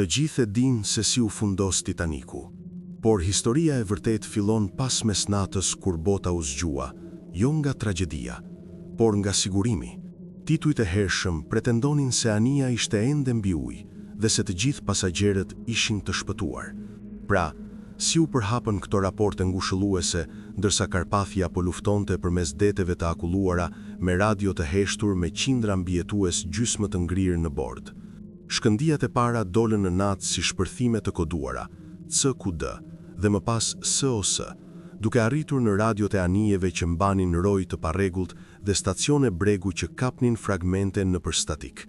Të gjithë e dinë se si u fundos Titaniku, por historia e vërtet fillon pas mesnatës kur bota u zgjua, jo nga tragedia, por nga sigurimi. Titujt e hershëm pretendonin se anija ishte ende mbi ujë dhe se të gjithë pasagjerët ishin të shpëtuar. Pra, si u përhapën këto raporte ngushëlluese, ndërsa Karpathia po luftonte përmes deteve të akulluara me radio të heshtur me qindra mbijetues gjysmë të ngrirë në bord. Shkëndijat e para dolën në natë si shpërthime të koduara, CQD, dhe më pas SOS, duke arritur në radiot e anijeve që mbanin roj të parregullt dhe stacione bregu që kapnin fragmente nëpër statik.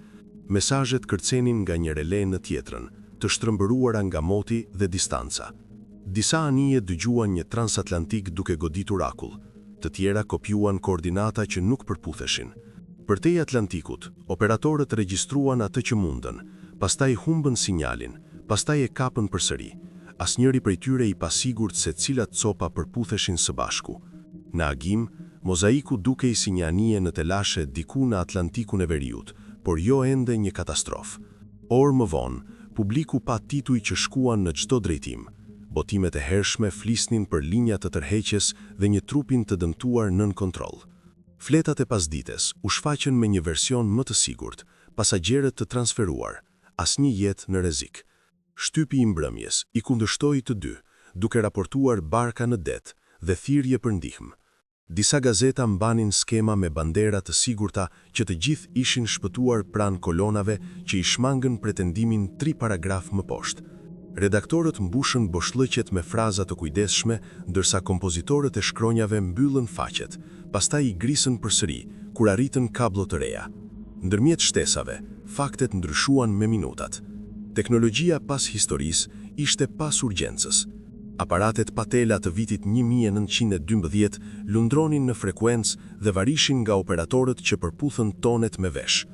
Mesazhet kërcenin nga një rele në tjetrën, të shtrëmbëruara nga moti dhe distanca. Disa anije dëgjuan një transatlantik duke goditur akull, të tjera kopjuan koordinata që nuk përputheshin. Përtej Atlantikut, operatorët regjistruan atë që mundën, pastaj humbën sinjalin, pastaj e kapën përsëri. Asnjëri prej tyre i pasigurt se cilat copa përputheshin së bashku. Në agim, mozaiku dukej si një anije në telashe diku në Atlantikun e Veriut, por jo ende një katastrofë. Orë më vonë, publiku pa tituj që shkuan në çdo drejtim. Botimet e hershme flisnin për linja të tërheqjes dhe një trupin të dëmtuar nën kontroll. Fletat e pasdites u shfaqën me një version më të sigurt, pasagjerët të transferuar, asnjë jetë në rrezik. Shtypi i mbrëmjes i kundërshtoi të dy, duke raportuar barka në det dhe thirrje për ndihmë. Disa gazeta mbanin skema me bandera të sigurta që të gjithë ishin shpëtuar pranë kolonave që i shmangën pretendimin 3 paragraf më poshtë. Redaktorët mbushën boshllëqet me fraza të kujdesshme, ndërsa kompozitorët e shkronjave mbyllën faqet, pastaj i grisën përsëri kur arritën kablo të reja. Ndërmjet shtesave, faktet ndryshuan me minutat. Teknologjia pas historisë ishte pas urgjencës. Aparatet patela të vitit 1912 lundronin në frekuencë dhe varishin nga operatorët që përputhën tonet me vesh.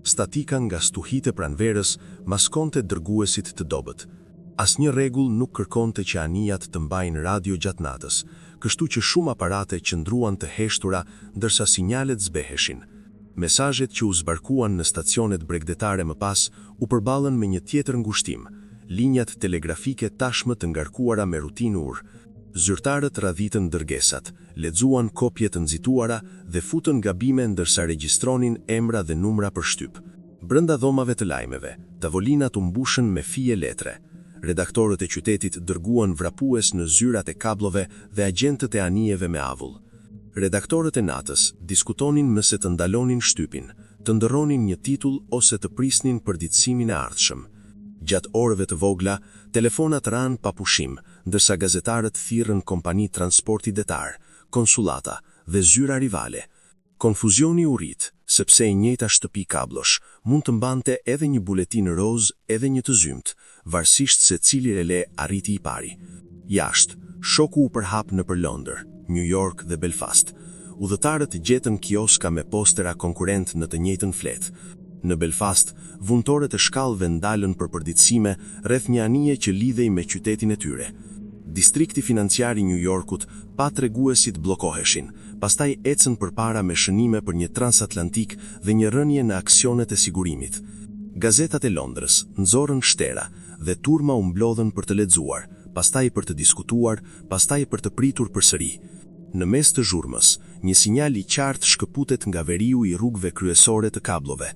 Statika nga stuhit e pranverës maskonte dërguesit të dobët. Asnjë rregull nuk kërkonte që anijat të mbajnë radio gjatë natës, kështu që shumë aparate qëndruan të heshtura ndërsa sinjalet zbeheshin. Mesazhet që u zbarkuan në stacionet bregdetare më pas u përballën me një tjetër ngushtim, linjat telegrafike tashmë të ngarkuara me rutinë urë. Zyrtarët radhitën dërgesat, lexuan kopje të nxituara dhe futën gabime ndërsa regjistronin emra dhe numra për shtyp. Brenda dhomave të lajmeve, tavolinat u mbushën me fije letre. Redaktorët e qytetit dërguan vrapues në zyrat e kablove dhe agjentët e anijeve me avull. Redaktorët e natës diskutonin nëse të ndalonin shtypin, të ndërronin një titull ose të prisnin përditësimin e ardhshëm. Gjatë orëve të vogla, telefonat ranë pa pushim, ndërsa gazetarët thirrën kompani transporti detar, konsulata dhe zyra rivale. Konfuzioni u rrit, sepse e njëjta shtëpi kablosh mund të mbante edhe një buletin roz edhe një të zymt, varësisht se cili rele arriti i pari. Jashtë, shoku u përhap nëpër Londër, New York dhe Belfast. Udhëtarët gjetën kioska me postera konkurrent në të njëjtën fletë. Në Belfast, vuntorët e shkallëve ndalën për përditësime rreth një anije që lidhej me qytetin e tyre. Distrikti financiar i New Yorkut pa treguesit bllokoheshin, pastaj ecën përpara me shënime për një transatlantik dhe një rënje në aksionet e sigurimit. Gazetat e Londrës nxorën shtera dhe turma u mblodhen për të lexuar, pastaj për të diskutuar, pastaj për të pritur përsëri. Në mes të zhurmës, një sinjal i qartë shkëputet nga veriu i rrugëve kryesore të kablove.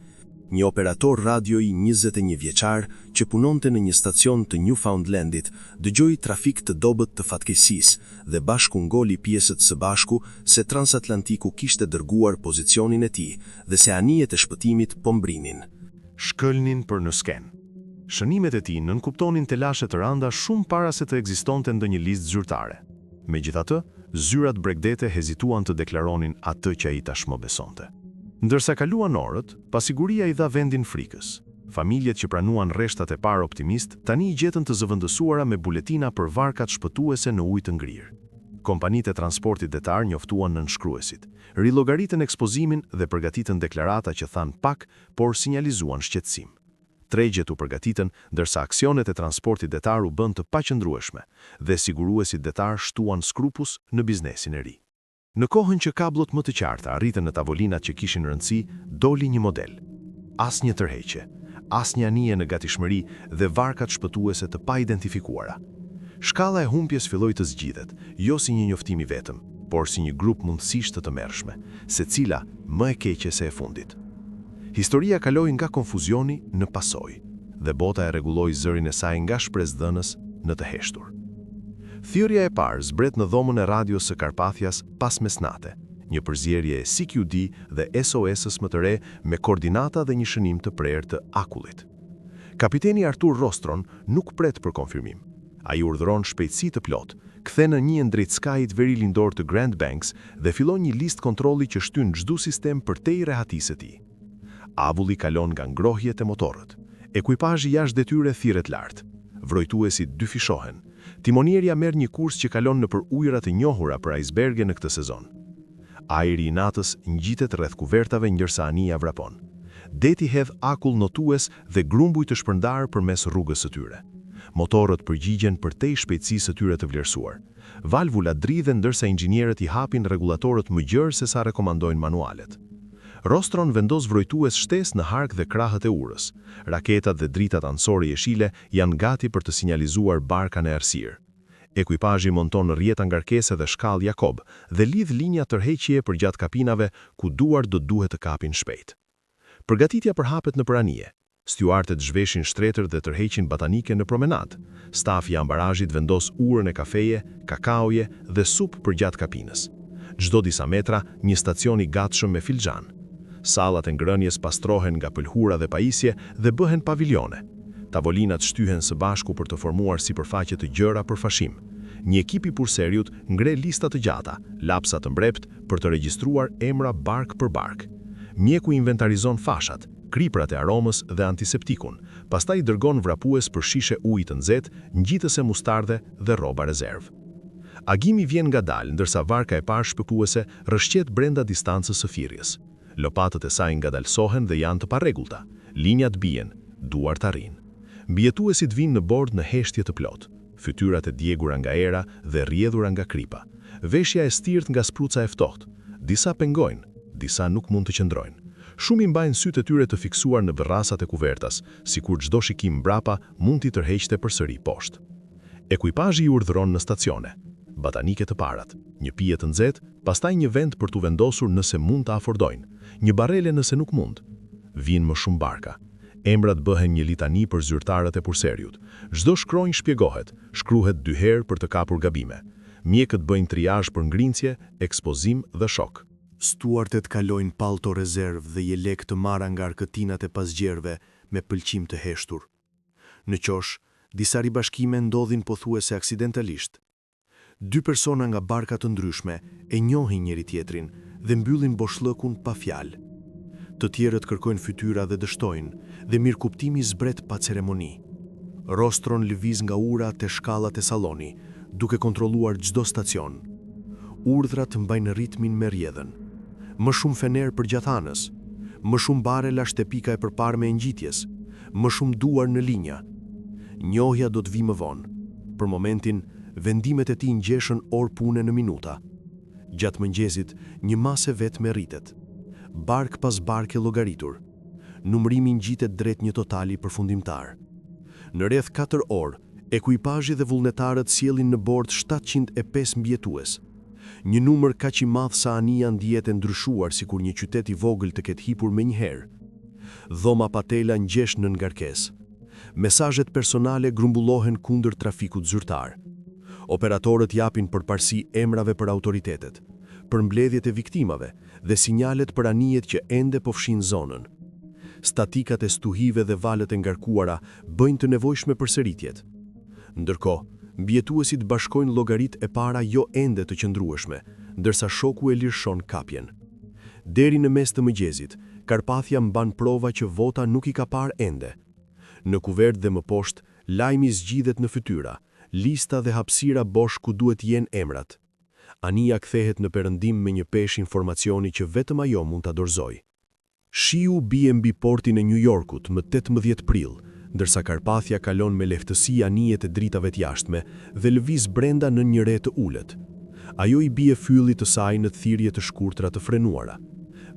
Një operator radioi 21 vjeçar që punonte në një stacion të Newfoundlandit dëgjoi trafik të dobët të fatkeqësisë dhe bashku ngoli pjesët së bashku se transatlantiku kishte dërguar pozicionin e tij dhe se anijet e shpëtimit po mbrinin. Shkëlnin për në sken. Shënimet e tij nënkuptonin telashe të rënda shumë para se të ekzistonte ndonjë listë zyrtare. Megjithatë, zyrat bregdete hezituan të deklaronin atë që ai tashmë besonte. Ndërsa kaluan orët, pasiguria i dha vendin frikës. Familjet që pranuan rreshtat e parë optimist tani i gjetën të zëvendësuara me buletina për varkat shpëtuese në ujë të ngrirë. Kompanitë e transportit detar njoftuan nënshkruesit, rilogaritën ekspozimin dhe përgatitën deklarata që than pak, por sinjalizuan shqetësim. Tregjet u përgatitën, ndërsa aksionet e transportit detar u bën të paqëndrueshme dhe siguruesit detar shtuan skrupus në biznesin e ri. Në kohën që kablot më të qarta arritën në tavolinat që kishin rëndësi, doli një model. Asnjë tërheqje, asnjë anije në gatishmëri dhe varkat shpëtuese të pa identifikuara. Shkalla e humbjes filloi të zgjidhet, jo si një njoftim i vetëm, por si një grup mundësisht të tmerrshme, secila më e keqe se e fundit. Historia kaloi nga konfuzioni në pasojë, dhe bota e rregulloi zërin e saj nga shpresdhënës në të heshtur. Thirrja e parë zbret në dhomën e radios së Karpathias pas mesnate, një përzierje e CQD dhe SOS-s më të re me koordinata dhe një shënim të prerë të akullit. Kapiteni Artur Rostron nuk pret për konfirmim. Ai urdhëron shpejtësi të plot, kthen në një drejt skajit verilindor të Grand Banks dhe fillon një listë kontrolli që shtyn çdo sistem përtej rehatisë së tij. Avulli kalon nga ngrohjet e motorët. Ekuipazhi jashtë detyre thirret lart. Vrojtuesit dyfishohen. Timonieria merr një kurs që kalon nëpër ujëra të njohura për iceberge në këtë sezon. Ajri i natës ngjitet rreth kuvertave ndërsa anija vrapon. Deti hedh akull notues dhe grumbuj të shpërndarë përmes rrugës së tyre. Motorët përgjigjen përtej shpejtësisë së tyre të vlerësuar. Valvula dridhen ndërsa inxhinierët i hapin rregullatorët më gjerë se sa rekomandojnë manualet. Rostron vendos vrojtues shtesë në hark dhe krahët e urës. Raketat dhe dritat anësore jeshile janë gati për të sinjalizuar barkan e errësirë. Ekuipazhi monton rrjeta ngarkese dhe shkallë Jakob dhe lidh linja tërheqje përgjatë kapinave ku duart do duhet të kapin shpejt. Përgatitja përhapet në anije. Stuartet zhveshin shtretër dhe tërheqin batanike në promenadë. Stafi i ambarazhit vendos urën e kafeje, kakaoje dhe supë përgjatë kapinës. Çdo disa metra, një stacion i gatshëm me filxhan. Sallat e ngrënies pastrohen nga pëlhura dhe pajisje dhe bëhen paviljone. Tavolinat shtyhen së bashku për të formuar sipërfaqe të gjëra për fashim. Një ekip i purseriut ngre lista të gjata, lapsa të mbrept për të regjistruar emra bark për bark. Mjeku inventarizon fashat, kriprat e aromës dhe antiseptikun, pastaj dërgon vrapues për shishe ujë të nxehtë, ngjitëse mustardhe dhe rroba rezervë. Agimi vjen ngadalë, ndërsa varka e parë shpëtuese rrëshqet brenda distancës së firjes. Lopatët e saj ngadalsohen dhe janë të parregullta. Linjat bien, duart arrin. Mbijetuesit vinë në bord në heshtje të plot, fytyrat e djegura nga era dhe rrjedhura nga kripa. Veshja e stirt nga spruca e ftohtë. Disa pengojnë, disa nuk mund të qëndrojnë. Shumë i mbajnë sytë e tyre të fiksuar në verrasat e kuvertas, sikur çdo shikim mbrapa mund t'i tërheqte përsëri poshtë. Ekuipazhi i urdhëron në stacione. Batanike të parat, një pije të nxehtë, pastaj një vend për t'u vendosur nëse mund të afordojnë, një barele nëse nuk mund. Vinë më shumë barka. Emrat bëhen një litani për zyrtarët e purseriut. Çdo shkronjë shpjegohet, shkruhet 2 herë për të kapur gabime. Mjekët bëjnë triazh për ngrincje, ekspozim dhe shok. Stuartet kalojnë palto rezervë dhe jelek të marra nga arkëtinat e pasgjerëve me pëlqim të heshtur. Në qosh, disa ribashkime ndodhin pothuese aksidentalisht. 2 persona nga barka të ndryshme e njohin njëri tjetrin dhe mbyllin boshllëkun pa fjalë. Të tjerët kërkojnë fytyra dhe dështojnë dhe mirëkuptimi zbret pa ceremoni. Rostron lëviz nga ura te shkallat e salloni, duke kontrolluar çdo stacion. Urdhrat mbajnë ritmin me rrjedhën. Më shumë fener për gjathanës, më shumë barela shtepika e përparme e ngjitjes, më shumë duar në linja. Njohja do të vi më vonë. Për momentin, vendimet e tij ngjeshën orë pune në minuta. Gjatë mëngjesit, një masë vetme rritet. Bark pas barke llogaritur. Numërimi ngjitet drejt një totali përfundimtar. Në rreth 4 orë, ekuipazhi dhe vullnetarët sjellin në bord 705 mbijetues. Një numër kaq i madh sa anija ndihet e ndryshuar sikur një qytet i vogël të ketë hipur menjëherë. Dhoma patela ngjesh në ngarkesë. Mesazhet personale grumbullohen kundër trafikut zyrtar. Operatorët japin përparësi emrave për autoritetet, për mbledhjet e viktimave dhe sinjalet për anijet që ende po fshin zonën. Statikat e stuhive dhe valët e ngarkuara bëjnë të nevojshme përsëritjet. Ndërkohë, mbijetuesit bashkojnë llogarit e para jo ende të qëndrueshme, ndërsa shoku e lirshon kapjen. Deri në mes të mëngjesit, Karpathia mban prova që vota nuk i ka parë ende. Në kuvert dhe më poshtë, lajmi zgjidhet në fytyra, lista dhe hapësira bosh ku duhet jenë emrat. Anija kthehet në perëndim me një peshë informacioni që vetëm ajo mund ta dorëzojë. Shiu bie mbi portin e New Yorkut më 18 prill, ndërsa Karpathia kalon me lehtësi anijet e dritave të jashtme dhe lëviz brenda në një re të ulët. Ajo i bie fyllit të saj në thirrje të shkurtra të frenuara.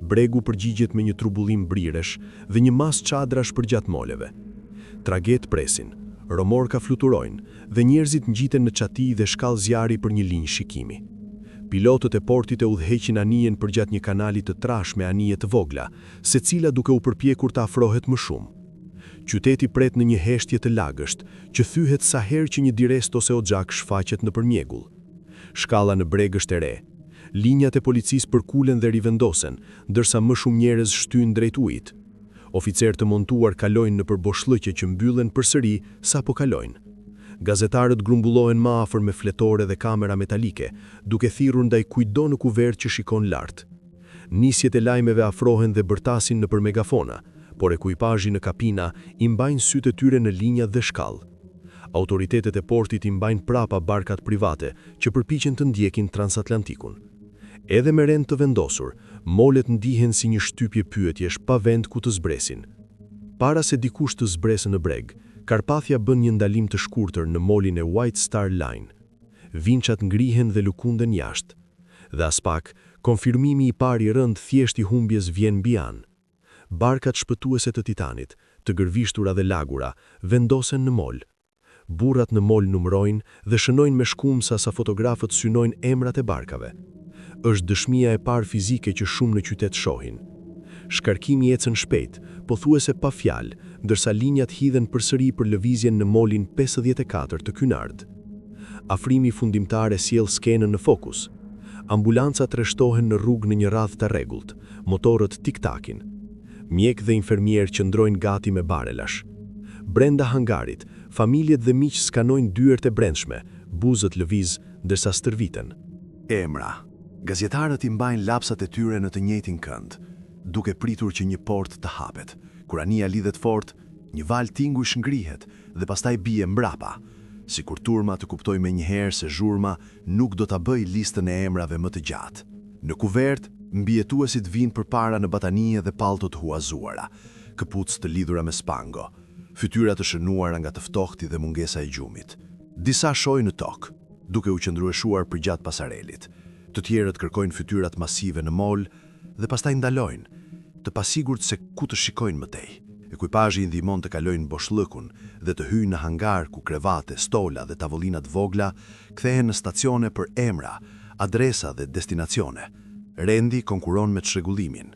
bregu përgjigjet me një trubullim briresh dhe një mas çadrash përgjat moleve. Traget presin, romorka fluturojnë dhe njerëzit ngjiten në çati dhe shkallë zjarri për një linjë shikimi. Pilotët e portit e udhëheqin anijen përgjat një kanali të trash me anije të vogla, secila duke u përpjekur të afrohet më shumë. Qyteti pret në një heshtje të lagësht, që thyhet sa herë që një direst ose oxhak shfaqet nëpër mjegull. Shkalla në breg është e re. Linjat e policisë përkulen dhe rivendosen, ndërsa më shumë njerëz shtyjnë drejt ujit. Oficerë të montuar kalojnë nëpër boshllëqe që mbyllen përsëri sapo kalojnë. Gazetarët grumbullohen më afër me fletore dhe kamera metalike, duke thirrur ndaj kujdo në kuvert që shikon lart. Nisjet e lajmeve afrohen dhe bërtasin nëpër megafona, por ekuipazhi në kapina i mbajnë sytë e tyre në linja dhe shkallë. Autoritetet e portit i mbajnë prapa barkat private që përpiqen të ndjekin transatlantikun. Edhe me rend të vendosur, molet ndihen si një shtypje pyetjesh pa vend ku të zbresin. Para se dikush të zbresë në breg, Karpathia bën një ndalim të shkurtër në molin e White Star Line. Vinçat ngrihen dhe lëkunden jashtë. Dhe as pak, konfirmimi i parë i rënd thjesht i humbjes vjen mbi anë. Barkat shpëtuese të Titanit, të gërvishtura dhe lagura, vendosen në mol. Burrat në mol numërojnë dhe shënojnë me shkumsa sa fotografët synojnë emrat e barkave. Është dëshmia e parë fizike që shumë në qytet shohin. Shkarkimi ecën shpejt, pothuese pa fjalë, ndërsa linjat hidhen përsëri për lëvizjen në molin 54 të Kynard. Afrimi fundimtar e sjell skenën në fokus. Ambulancat rreshtohen në rrugë në një radhë të rregullt, motorët tik-takin. Mjek dhe infermier qëndrojnë gati me barelash. Brenda hangarit, familjet dhe miq skanojnë dyert e brendshme, buzët lëviz ndërsa stërviten. Emra. Gazetarët i mbajnë lapsat e tyre në të njëjtin kënd, duke pritur që një port të hapet. Kur anija lidhet fort, një val tingush ngrihet dhe pastaj bie mbrapa, sikur turma të kuptojë menjëherë se zhurma nuk do ta bëjë listën e emrave më të gjatë. Në kuvert, mbijetuesit vinë përpara në batanie dhe pallto të huazuara, këpucë të lidhura me spango, fytyra të shënuara nga të ftohti dhe mungesa e gjumit. Disa shojnë në tokë, duke u qëndrueshuar përgjat pasarelit. Të tjerët kërkojnë fytyrat masive në mol dhe pastaj ndalojnë, të pasigurt se ku të shikojnë mëtej. Ekuipazhi i ndihmon të kalojnë boshllëkun dhe të hyjnë në hangar ku krevate, stola dhe tavolinat vogla kthehen në stacione për emra, adresa dhe destinacione. Rendi konkuron me çrregullimin.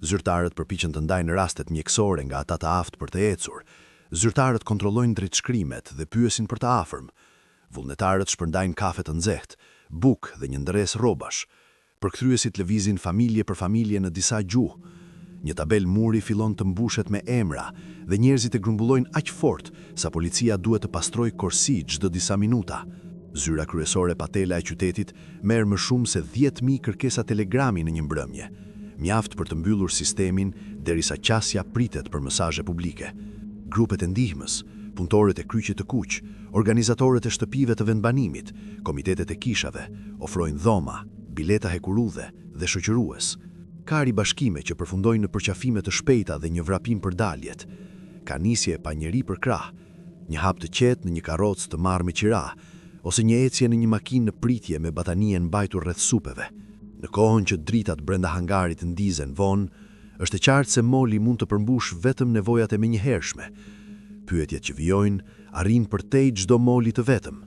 Zyrtarët përpiqen të ndajnë rastet mjekësore nga ata të aftë për të ecur. Zyrtarët kontrollojnë drejtshkrimet dhe pyesin për të afërm. Vullnetarët shpërndajnë kafe të nxehtë, bukë dhe një ndërres rrobash. Përkthyesit lëvizin familje për familje në disa gjuhë. Një tabel muri fillon të mbushet me emra dhe njerëzit e grumbullojnë aq fort sa policia duhet të pastrojë korsi çdo disa minuta. Zyra kryesore patela e qytetit merr më shumë se 10.000 kërkesa telegrami në një mbrëmje. Mjaft për të mbyllur sistemin derisa qasja pritet për mesazhe publike. Grupet e ndihmës, punëtorët e kryqit të kuq, organizatorët e shtëpive të vendbanimit, komitetet e kishave ofrojnë dhoma, bileta hekurudhe dhe shoqërues. Ka ribashkime që përfundojnë në përqafime të shpejta dhe një vrapim për daljet. Ka nisje pa njeri për krah, një hap të qetë në një karrocë të marrë me qira, ose një ecje në një makinë në pritje me batanien mbajtur rreth supeve. Në kohën që dritat brenda hangarit ndizen vonë, është e qartë se moli mund të përmbush vetëm nevojat e menjëhershme. Pyetjet që vijojnë arrin përtej çdo moli të vetëm,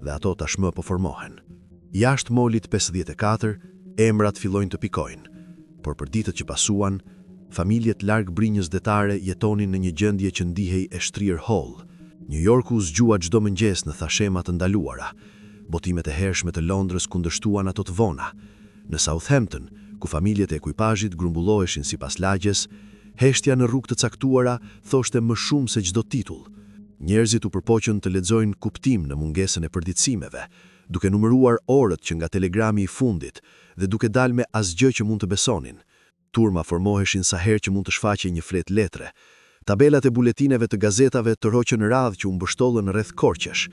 dhe ato tashmë po formohen. Jashtë molit 54, emrat fillojnë të pikojnë. Por për ditët që pasuan, familjet larg brinjës detare jetonin në një gjendje që ndihej e shtrirë holl. New Yorku zgjua çdo mëngjes në thashema të ndaluara. Botimet e hershme të Londrës kundërshtuan ato të vona. Në Southampton, ku familjet e ekuipazhit grumbulloheshin sipas lagjes, heshtja në rrugë të caktuara thoshte më shumë se çdo titull. Njerëzit u përpoqën të lexojnë kuptim në mungesën e përditësimeve, duke numëruar orët që nga telegrami i fundit dhe duke dalë me asgjë që mund të besonin. Turma formoheshin sa herë që mund të shfaqej një flet letre. Tabelat e buletineve të gazetave të roqën radhë që u mbështollën rreth korqesh.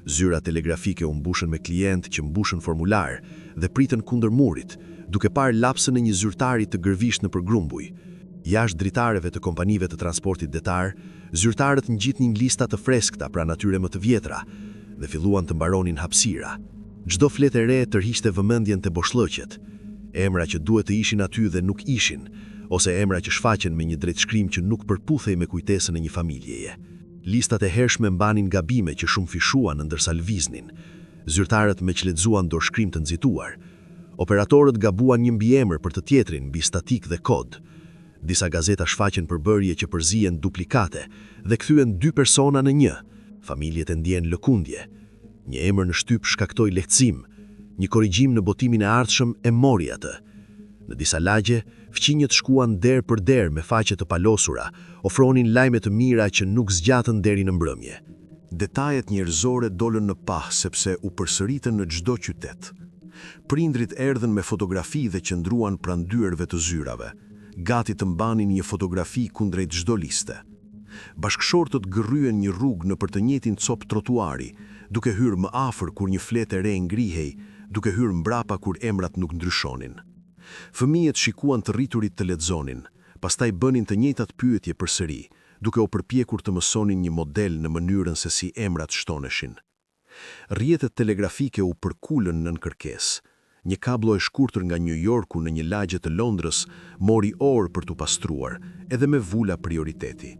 Zyra telegrafike u mbushën me klientë që mbushën formular dhe pritën kundër murit, duke parë lapsën e një zyrtari të gërvisht në përgrumbuj. Jashtë dritareve të kompanive të transportit detar, zyrtarët ngjitnin lista të freskëta pranë atyre më të vjetra dhe filluan të mbaronin hapësira. Çdo fletë e re tërhiqte vëmendjen te boshllëqet. emra që duhet të ishin aty dhe nuk ishin, ose emra që shfaqen me një drejtshkrim që nuk përputhej me kujtesën e një familjeje. Listat e hershme mbanin gabime që shumë fishuan ndërsa lviznin. Zyrtarët me që lexuan dorëshkrim të nxituar. Operatorët gabuan një mbiemër për të tjetrin mbi statik dhe kod. Disa gazeta shfaqen përbërje që përzien duplikate dhe kthyen dy persona në një. Familjet e ndjen lëkundje. Një emër në shtyp shkaktoi lehtësim. Një korrigjim në botimin e ardhshëm e mori atë. Në disa lagje, fqinjët shkuan der për der me faqe të palosura, ofronin lajme të mira që nuk zgjatën deri në mbrëmje. Detajet njerëzore dolën në pah sepse u përsëritën në çdo qytet. Prindrit erdhën me fotografi dhe qëndruan pranë dyerve të zyrave, gati të mbanin një fotografi kundrejt çdo liste. Bashkëshortët gërryen një rrugë nëpër të njëjtin cop trotuari, duke hyrë më afër kur një fletë e re ngrihej, duke hyrë mbrapa kur emrat nuk ndryshonin. Fëmijët shikuan të rriturit të lexonin, pastaj bënin të njëjtat pyetje përsëri, duke u përpjekur të mësonin një model në mënyrën se si emrat shtoneshin. Rrjetet telegrafike u përkulën nën kërkesë. Një kablo e shkurtër nga New Yorku në një lagje të Londrës mori orë për t'u pastruar, edhe me vula prioriteti.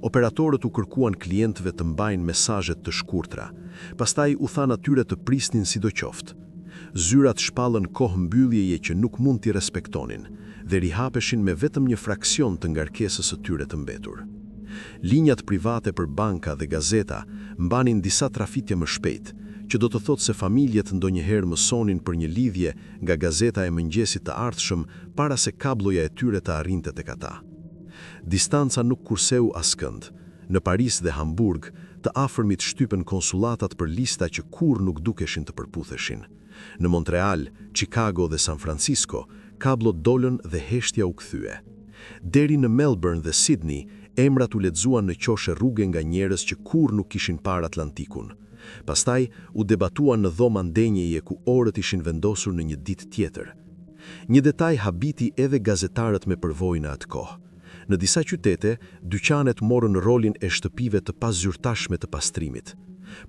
Operatorët u kërkuan klientëve të mbajnë mesazhet të shkurtra, pastaj u than atyre të prisnin sidoqoftë. Zyrat shpallën kohë mbylljeje që nuk mund t'i respektonin dhe rihapeshin me vetëm një fraksion të ngarkesës së tyre të mbetur. Linjat private për banka dhe gazeta mbanin disa trafitje më shpejt, që do të thotë se familjet ndonjëherë mësonin për një lidhje nga gazeta e mëngjesit të ardhshëm para se kabloja e tyre të arrinte tek ata. Distanca nuk kurseu askënd. Në Paris dhe Hamburg, të afërmit shtypen konsulatat për lista që kur nuk dukeshin të përputheshin. Në Montreal, Chicago dhe San Francisco, kablot dolën dhe heshtja u kthye. Deri në Melbourne dhe Sydney, emrat u lexuan në qoshe rruge nga njerëz që kur nuk kishin parë Atlantikun. Pastaj u debatuan në dhoma ndenjeje ku orët ishin vendosur në një ditë tjetër. Një detaj habiti edhe gazetarët me përvojë në atë kohë. Në disa qytete, dyqanet morën rolin e shtëpive të pazyrtashme të pastrimit.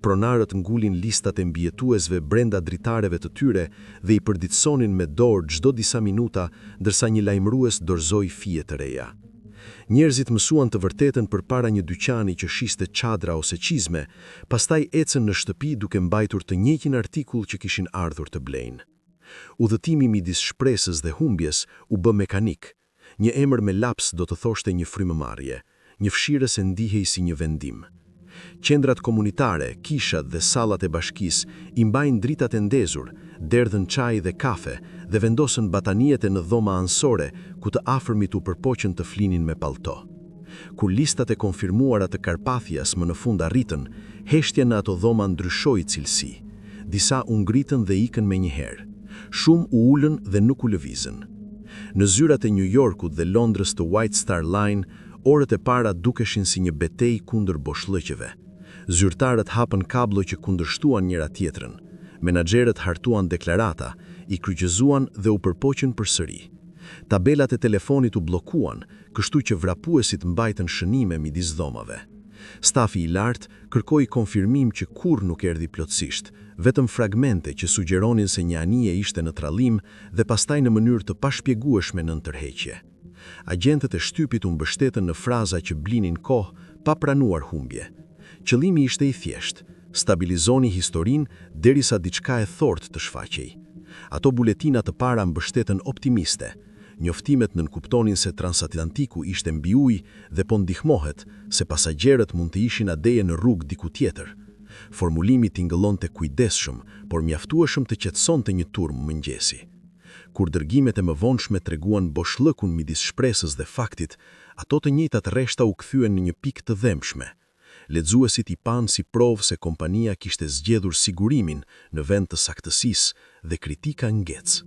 Pronarët ngulin listat e mbijetuesve brenda dritareve të tyre dhe i përditësonin me dorë çdo disa minuta, ndërsa një lajmërues dorëzoi fije të reja. Njerëzit mësuan të vërtetën përpara një dyqani që shiste çadra ose çizme, pastaj ecën në shtëpi duke mbajtur të njëjtin artikull që kishin ardhur të blejnë. Udhëtimi midis shpresës dhe humbjes u bë mekanik. Një emër me laps do të thoshte një frymëmarrje, një fshirë se ndihej si një vendim. Qendrat komunitare, kishat dhe sallat e bashkisë i mbajnë dritat e ndezur, derdhën çaj dhe kafe dhe vendosën bataniet e në dhoma ansore ku të afërmit u përpoqën të flinin me pallto. Kur listat e konfirmuara të Karpathias më në fund arritën, heshtja në ato dhoma ndryshoi cilësi. Disa u ngritën dhe ikën menjëherë. Shumë u ulën dhe nuk u lëvizën. Në zyrat e New Yorkut dhe Londrës të White Star Line, orët e para dukeshin si një betejë kundër boshllëqeve. Zyrtarët hapën kablo që kundërshtuan njëra tjetrën. Menaxherët hartuan deklarata, i kryqëzuan dhe u përpoqën përsëri. Tabelat e telefonit u bllokuan, kështu që vrapuesit mbajtën shënime midis dhomave. Stafi i lartë kërkoi konfirmim që kur nuk erdhi plotësisht, vetëm fragmente që sugjeronin se një anije ishte në trallim dhe pastaj në mënyrë të pashpjegueshme në ndërheqje. Agjentët e shtypit u mbështetën në fraza që blinin kohë pa pranuar humbje. Qëllimi ishte i thjeshtë, stabilizoni historinë derisa diçka e fortë të shfaqej. Ato buletina të para mbështetën optimiste. Njoftimet nënkuptonin se transatlantiku ishte mbi ujë dhe po ndihmohet se pasagjerët mund të ishin adeje në rrugë diku tjetër. Formulimi tingëllonte kujdesshëm, por mjaftueshëm të qetësonte një turm mëngjesi. Kur dërgimet e mëvonshme treguan boshllëkun midis shpresës dhe faktit, ato të njëjtat rreshta u kthyen në një pikë të dhëmshme. Lexuesit i panë si provë se kompania kishte zgjedhur sigurimin në vend të saktësisë dhe kritika ngec.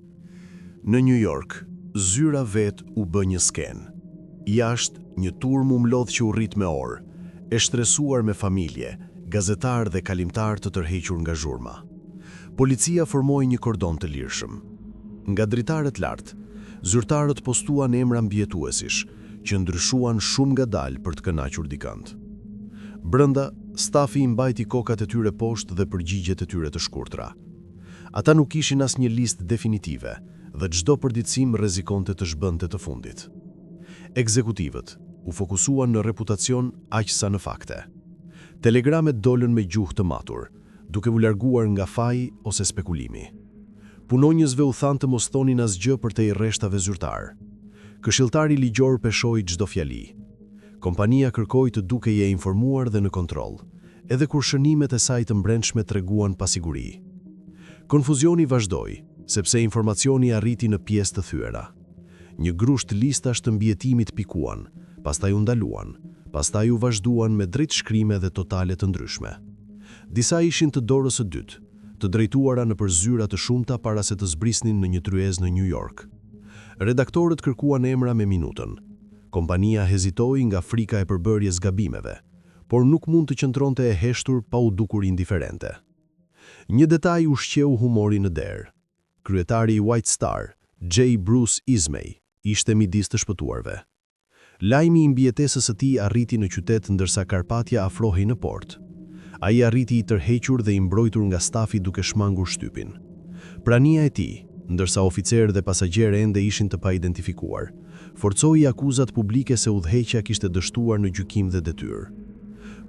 Në New York, zyra vet u bë një skenë. Jashtë, një turm u mlodh që u rrit me orë, e shtresuar me familje, gazetar dhe kalimtar të tërhequr nga zhurma. Policia formoi një kordon të lirshëm. Nga dritarët lartë, zyrtarët postuan emra mbijetuesish, që ndryshuan shumë ngadalë për të kënaqur dikant. Brenda, stafi i mbajti kokat e tyre poshtë dhe përgjigjet e tyre të shkurtra. Ata nuk kishin asnjë listë definitive, dhe çdo përditësim rrezikonte të zhbënte të fundit. Ekzekutivët u fokusuan në reputacion aq sa në fakte. Telegramet dolën me gjuhë të matur, duke u larguar nga faji ose spekulimi. Punonjësve u thanë të mos thonin asgjë për te i rreshtave zyrtar. Këshilltari ligjor peshoi çdo fjali. Kompania kërkoi të dukej e informuar dhe në kontroll, edhe kur shënimet e saj të mbrendshme treguan pasiguri. Konfuzioni vazhdoi, sepse informacioni arriti në pjesë të thyera. Një grusht listash të mbijetimit pikuan, pastaj u ndaluan, pastaj u vazhduan me drejt shkrime dhe totale të ndryshme. Disa ishin të dorës së dytë, të drejtuara në përzyra të shumta para se të zbrisnin në një tryezë në New York. Redaktorët kërkuan emra me minutën. Kompania hezitoi nga frika e përbërjes gabimeve, por nuk mund të qëndronte e heshtur pa u dukur indiferente. Një detaj ushqeu humorin në derë. Kryetari i White Star, J. Bruce Ismay, ishte midis të shpëtuarve. Lajmi i mbijetesës së tij arriti në qytet ndërsa Karpatja afrohej në port. Ai arriti i tërhequr dhe i mbrojtur nga stafi duke shmangur shtypin. Prania e tij, ndërsa oficerë dhe pasagjerë ende ishin të paidentifikuar, forcoi akuzat publike se udhëheqja kishte dështuar në gjykim dhe detyrë.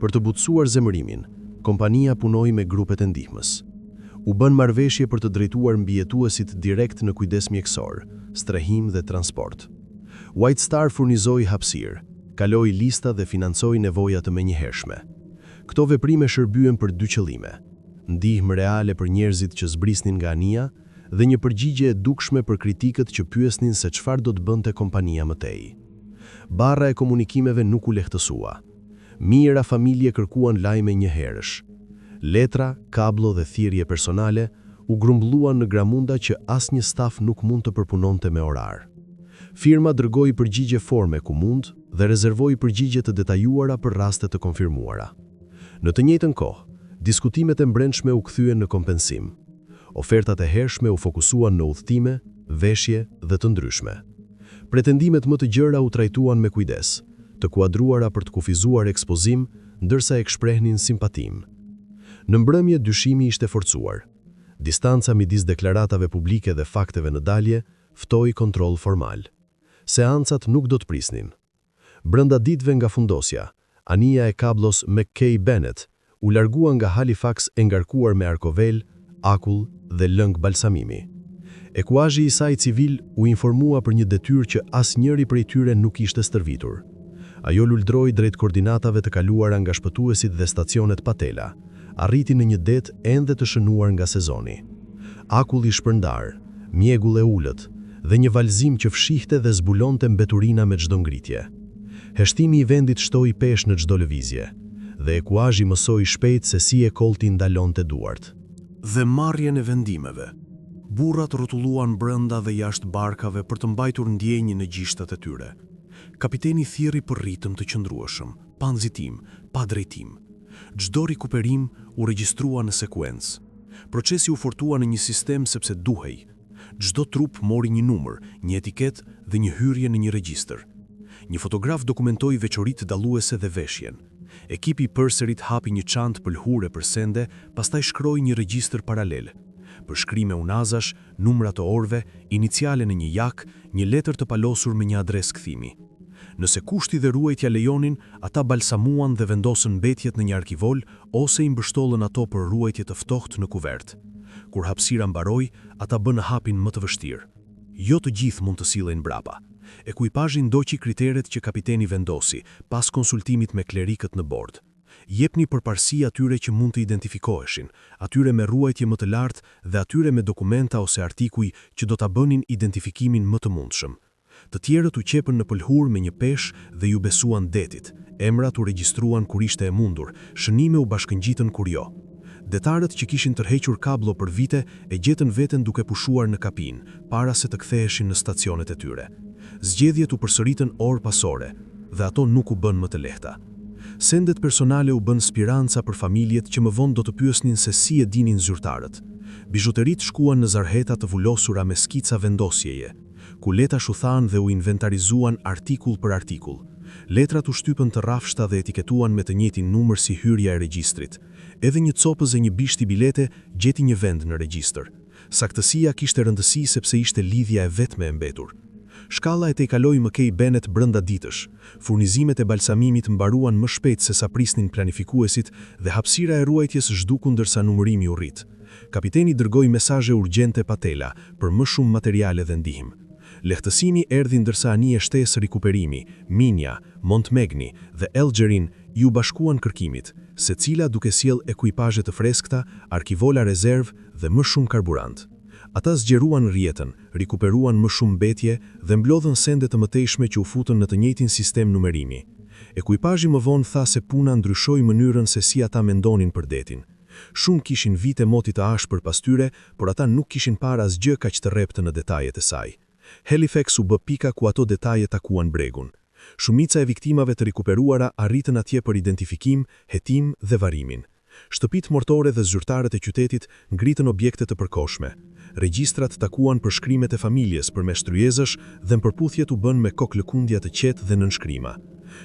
Për të butësuar zemërimin, kompania punoi me grupet e ndihmës. U bën marrëveshje për të drejtuar mbijetuesit direkt në kujdes mjekësor, strehim dhe transport. White Star furnizoi hapësirë, kaloi lista dhe financoi nevoja të menjëhershme. Këto veprime shërbyen për dy qëllime: ndihmë reale për njerëzit që zbrisnin nga anija dhe një përgjigje e dukshme për kritikët që pyesnin se çfarë do të bënte kompania më tej. Barra e komunikimeve nuk u lehtësua. Mijëra familje kërkuan lajme njëherësh. Letra, kablo dhe thirrje personale u grumbulluan në gramunda që asnjë staf nuk mund të përpunonte me orar. Firma dërgoi përgjigje forme ku mund dhe rezervoi përgjigje të detajuara për raste të konfirmuara. Në të njëjtën kohë, diskutimet e mbrendshme u kthyen në kompensim. Ofertat e hershme u fokusuan në udhëtime, veshje dhe të ndryshme. Pretendimet më të gjëra u trajtuan me kujdes, të kuadruara për të kufizuar ekspozim, ndërsa e shprehnin simpatim. Në mbrëmje dyshimi ishte forcuar. Distanca midis deklaratave publike dhe fakteve në dalje ftoi kontroll formal. Seancat nuk do të prisnin. Brenda ditëve nga fundosja, anija e kablos McKay Bennett u largua nga Halifax e ngarkuar me arkovel, akull dhe lëng balsamimi. Ekuazhi i saj civil u informua për një detyrë që asnjëri prej tyre nuk ishte stërvitur. Ajo luldroi drejt koordinatave të kaluara nga shpëtuesit dhe stacionet Patela, arriti në një det ende të shënuar nga sezoni. Akull i shpërndar, mjegull e ulët dhe një valzim që fshihte dhe zbulonte mbeturina me çdo ngritje. Heshtimi i vendit shtoi pesh në çdo lëvizje, dhe ekuazhi mësoi shpejt se si e kolti ndalonte duart. Dhe marrjen e vendimeve. Burrat rrotulluan brenda dhe jashtë barkave për të mbajtur ndjenjën në gishtat e tyre. Kapiteni thirri për ritëm të qëndrueshëm, pa nxitim, pa drejtim. Çdo rikuperim u regjistrua në sekuencë. Procesi u fortua në një sistem sepse duhej. Çdo trup mori një numër, një etiket dhe një hyrje në një regjistër. Një fotograf dokumentoi veçoritë dalluese dhe veshjen. Ekipi përsërit hapi një çantë pëlhure për sende, pastaj shkroi një regjistër paralel. Përshkrime unazash, numra të orëve, iniciale në një jak, një letër të palosur me një adresë kthimi. Nëse kushti dhe ruajtja lejonin, ata balsamuan dhe vendosën mbetjet në një arkivol ose i mbështollën ato për ruajtje të ftohtë në kuvert. Kur hapësira mbaroi, ata bën hapin më të vështirë. Jo të gjithë mund të sillen brapa. Ekuipazhi ndoqi kriteret që kapiteni vendosi pas konsultimit me klerikët në bord. Jepni përparësi atyre që mund të identifikoheshin, atyre me ruajtje më të lartë dhe atyre me dokumenta ose artikuj që do ta bënin identifikimin më të mundshëm. Të tjerët u qepën në pëlhur me një peshë dhe ju besuan detit. Emrat u regjistruan kur ishte e mundur, shënime u bashkëngjitën kur jo. Detarët që kishin tërhequr kablo për vite e gjetën veten duke pushuar në kapinë, para se të ktheheshin në stacionet e tyre. Zgjedhjet u përsëritën orë pas ore, dhe ato nuk u bën më të lehta. Sendet personale u bën spiranca për familjet që më vonë do të pyesnin se si e dinin zyrtarët. Bijuterit shkuan në zarheta të vullosura me skica vendosjeje. Kuleta shuthan dhe u inventarizuan artikull për artikull. Letrat u shtypën të rrafshta dhe etiketuan me të njëjtin numër si hyrja e regjistrit. Edhe një copëz e një bishti bilete gjeti një vend në regjistër. Saktësia kishte rëndësi sepse ishte lidhja e vetme e mbetur. Shkalla e tejkaloi mëkej Bennett brenda ditësh. Furnizimet e balsamimit mbaruan më shpejt se sa prisnin planifikuesit dhe hapësira e ruajtjes zhduku ndërsa numërimi u rrit. Kapiteni dërgoi mesazhe urgjente pa tela për më shumë materiale dhe ndihmë. Lehtësimi erdhi ndërsa anije shtesë rikuperimi, Minja, Montmagny dhe Elgerin ju bashkuan kërkimit, secila duke sjell ekuipazhe të freskëta, arkivola rezervë dhe më shumë karburant. Ata zgjeruan rrjetën, rikuperuan më shumë mbetje dhe mblodhën sende të mëtejshme që u futën në të njëjtin sistem numerimi. Ekuipazhi më vonë tha se puna ndryshoi mënyrën se si ata mendonin për detin. Shumë kishin vite moti të ashpër pas tyre, por ata nuk kishin parë asgjë kaq të rreptë në detajet e saj. Halifax u bë pika ku ato detaje takuan bregun. Shumica e viktimave të rikuperuara arritën atje për identifikim, hetim dhe varimin. Shtëpitë mortore dhe zyrtarët e qytetit ngritën objekte të përkohshme. Regjistrat takuan përshkrimet e familjes përmes tryezësh dhe përputhjet u bën me kokë lëkundja të qetë dhe nënshkrima.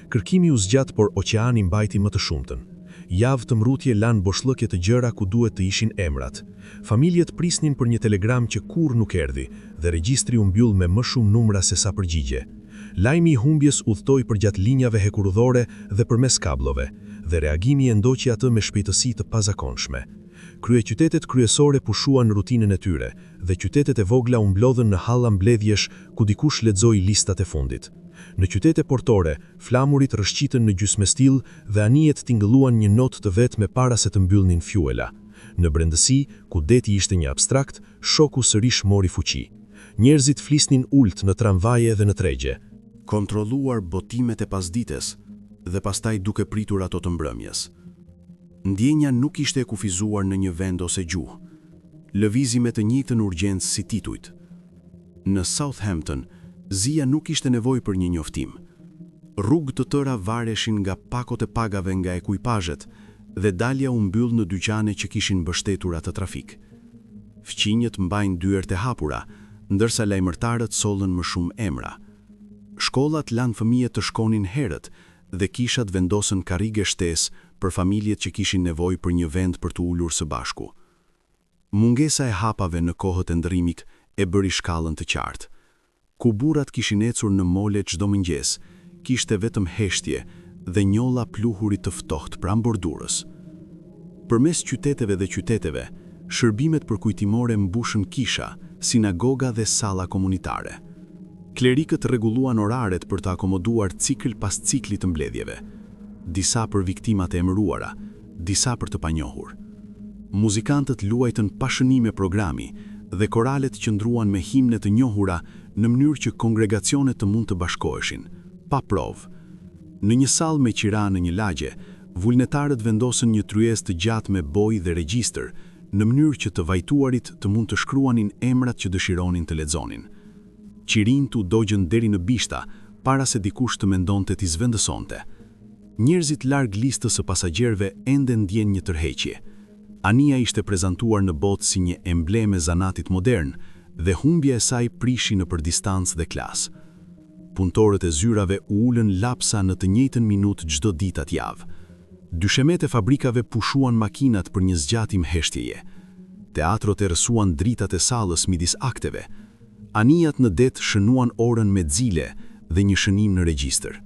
Kërkimi u zgjat, por oqeani mbajti më të shumtën. Javë të mrutje lanë boshllëkje të gjëra ku duhet të ishin emrat. Familjet prisnin për një telegram që kurrë nuk erdhi dhe regjistri u mbyll me më shumë numra se sa përgjigje. Lajmi i humbjes udhtoi përgjat linjave hekurudhore dhe përmes kablove, dhe reagimi e ndoqi atë me shpejtësi të pazakonshme. Kryeqytetet kryesore pushuan rutinën e tyre dhe qytetet e vogla u mblodhen në halla mbledhjesh ku dikush lexoi listat e fundit. Në qytete portore, flamurit rëshqitën në gjysmestill dhe anijet tingëlluan një notë të vetë me para se të mbyllnin fjuela. Në brendësi, ku deti ishte një abstrakt, shoku sërish mori fuqi. Njerëzit flisnin ult në tramvaje dhe në tregje. Kontrolluar botimet e pasdites dhe pastaj duke pritur ato të mbrëmjes. Ndjenja nuk ishte e kufizuar në një vend ose gjuhë. Lëvizi me të njëjtën urgjencë si titujt. Në Southampton, Zia nuk ishte nevojë për një njoftim. Rrugë të tëra vareshin nga pakot e pagave nga ekuipazhet dhe dalja u mbyll në dyqane që kishin mbështetur atë trafik. Fqinjët mbajnë dyert e hapura, ndërsa lajmërtarët sollën më shumë emra. Shkollat lanë fëmijët të shkonin herët dhe kishat vendosën karrige shtesë për familjet që kishin nevojë për një vend për të ulur së bashku. Mungesa e hapave në kohët e ndërrimit e bëri shkallën të qartë. Ku burrat kishin ecur në mole çdo mëngjes, kishte vetëm heshtje dhe njolla pluhurit të ftohtë pranë bordurës. Përmes qyteteve dhe qyteteve, shërbimet përkujtimore mbushën kisha, sinagoga dhe salla komunitare. Klerikët rregulluan oraret për të akomoduar cikël pas ciklit të mbledhjeve, disa për viktimat e emëruara, disa për të panjohur. Muzikantët luajtën pa shënime programi dhe koralet qëndruan me himne të njohura në mënyrë që kongregacionet të mund të bashkoheshin, pa provë. Në një sallë me qira në një lagje, vullnetarët vendosën një tryezë të gjatë me bojë dhe regjistër, në mënyrë që të vajtuarit të mund të shkruanin emrat që dëshironin të lexonin. Qirintu dogjën deri në bishta, para se dikush të mendonte t'i zvendësonte. Njerëzit larg listës së pasagjerëve ende ndjen një tërheqje. Ania ishte prezantuar në botë si një emblem e zanatit modern dhe humbja e saj prishi në përdistancë dhe klasë. Punëtorët e zyrave u ulën lapsa në të njëjtën minutë çdo ditë atë javë. Dyshemet e fabrikave pushuan makinat për një zgjatim heshtjeje. Teatrot e rësuan dritat e sallës midis akteve. Anijat në det shënuan orën me xile dhe një shënim në regjistër.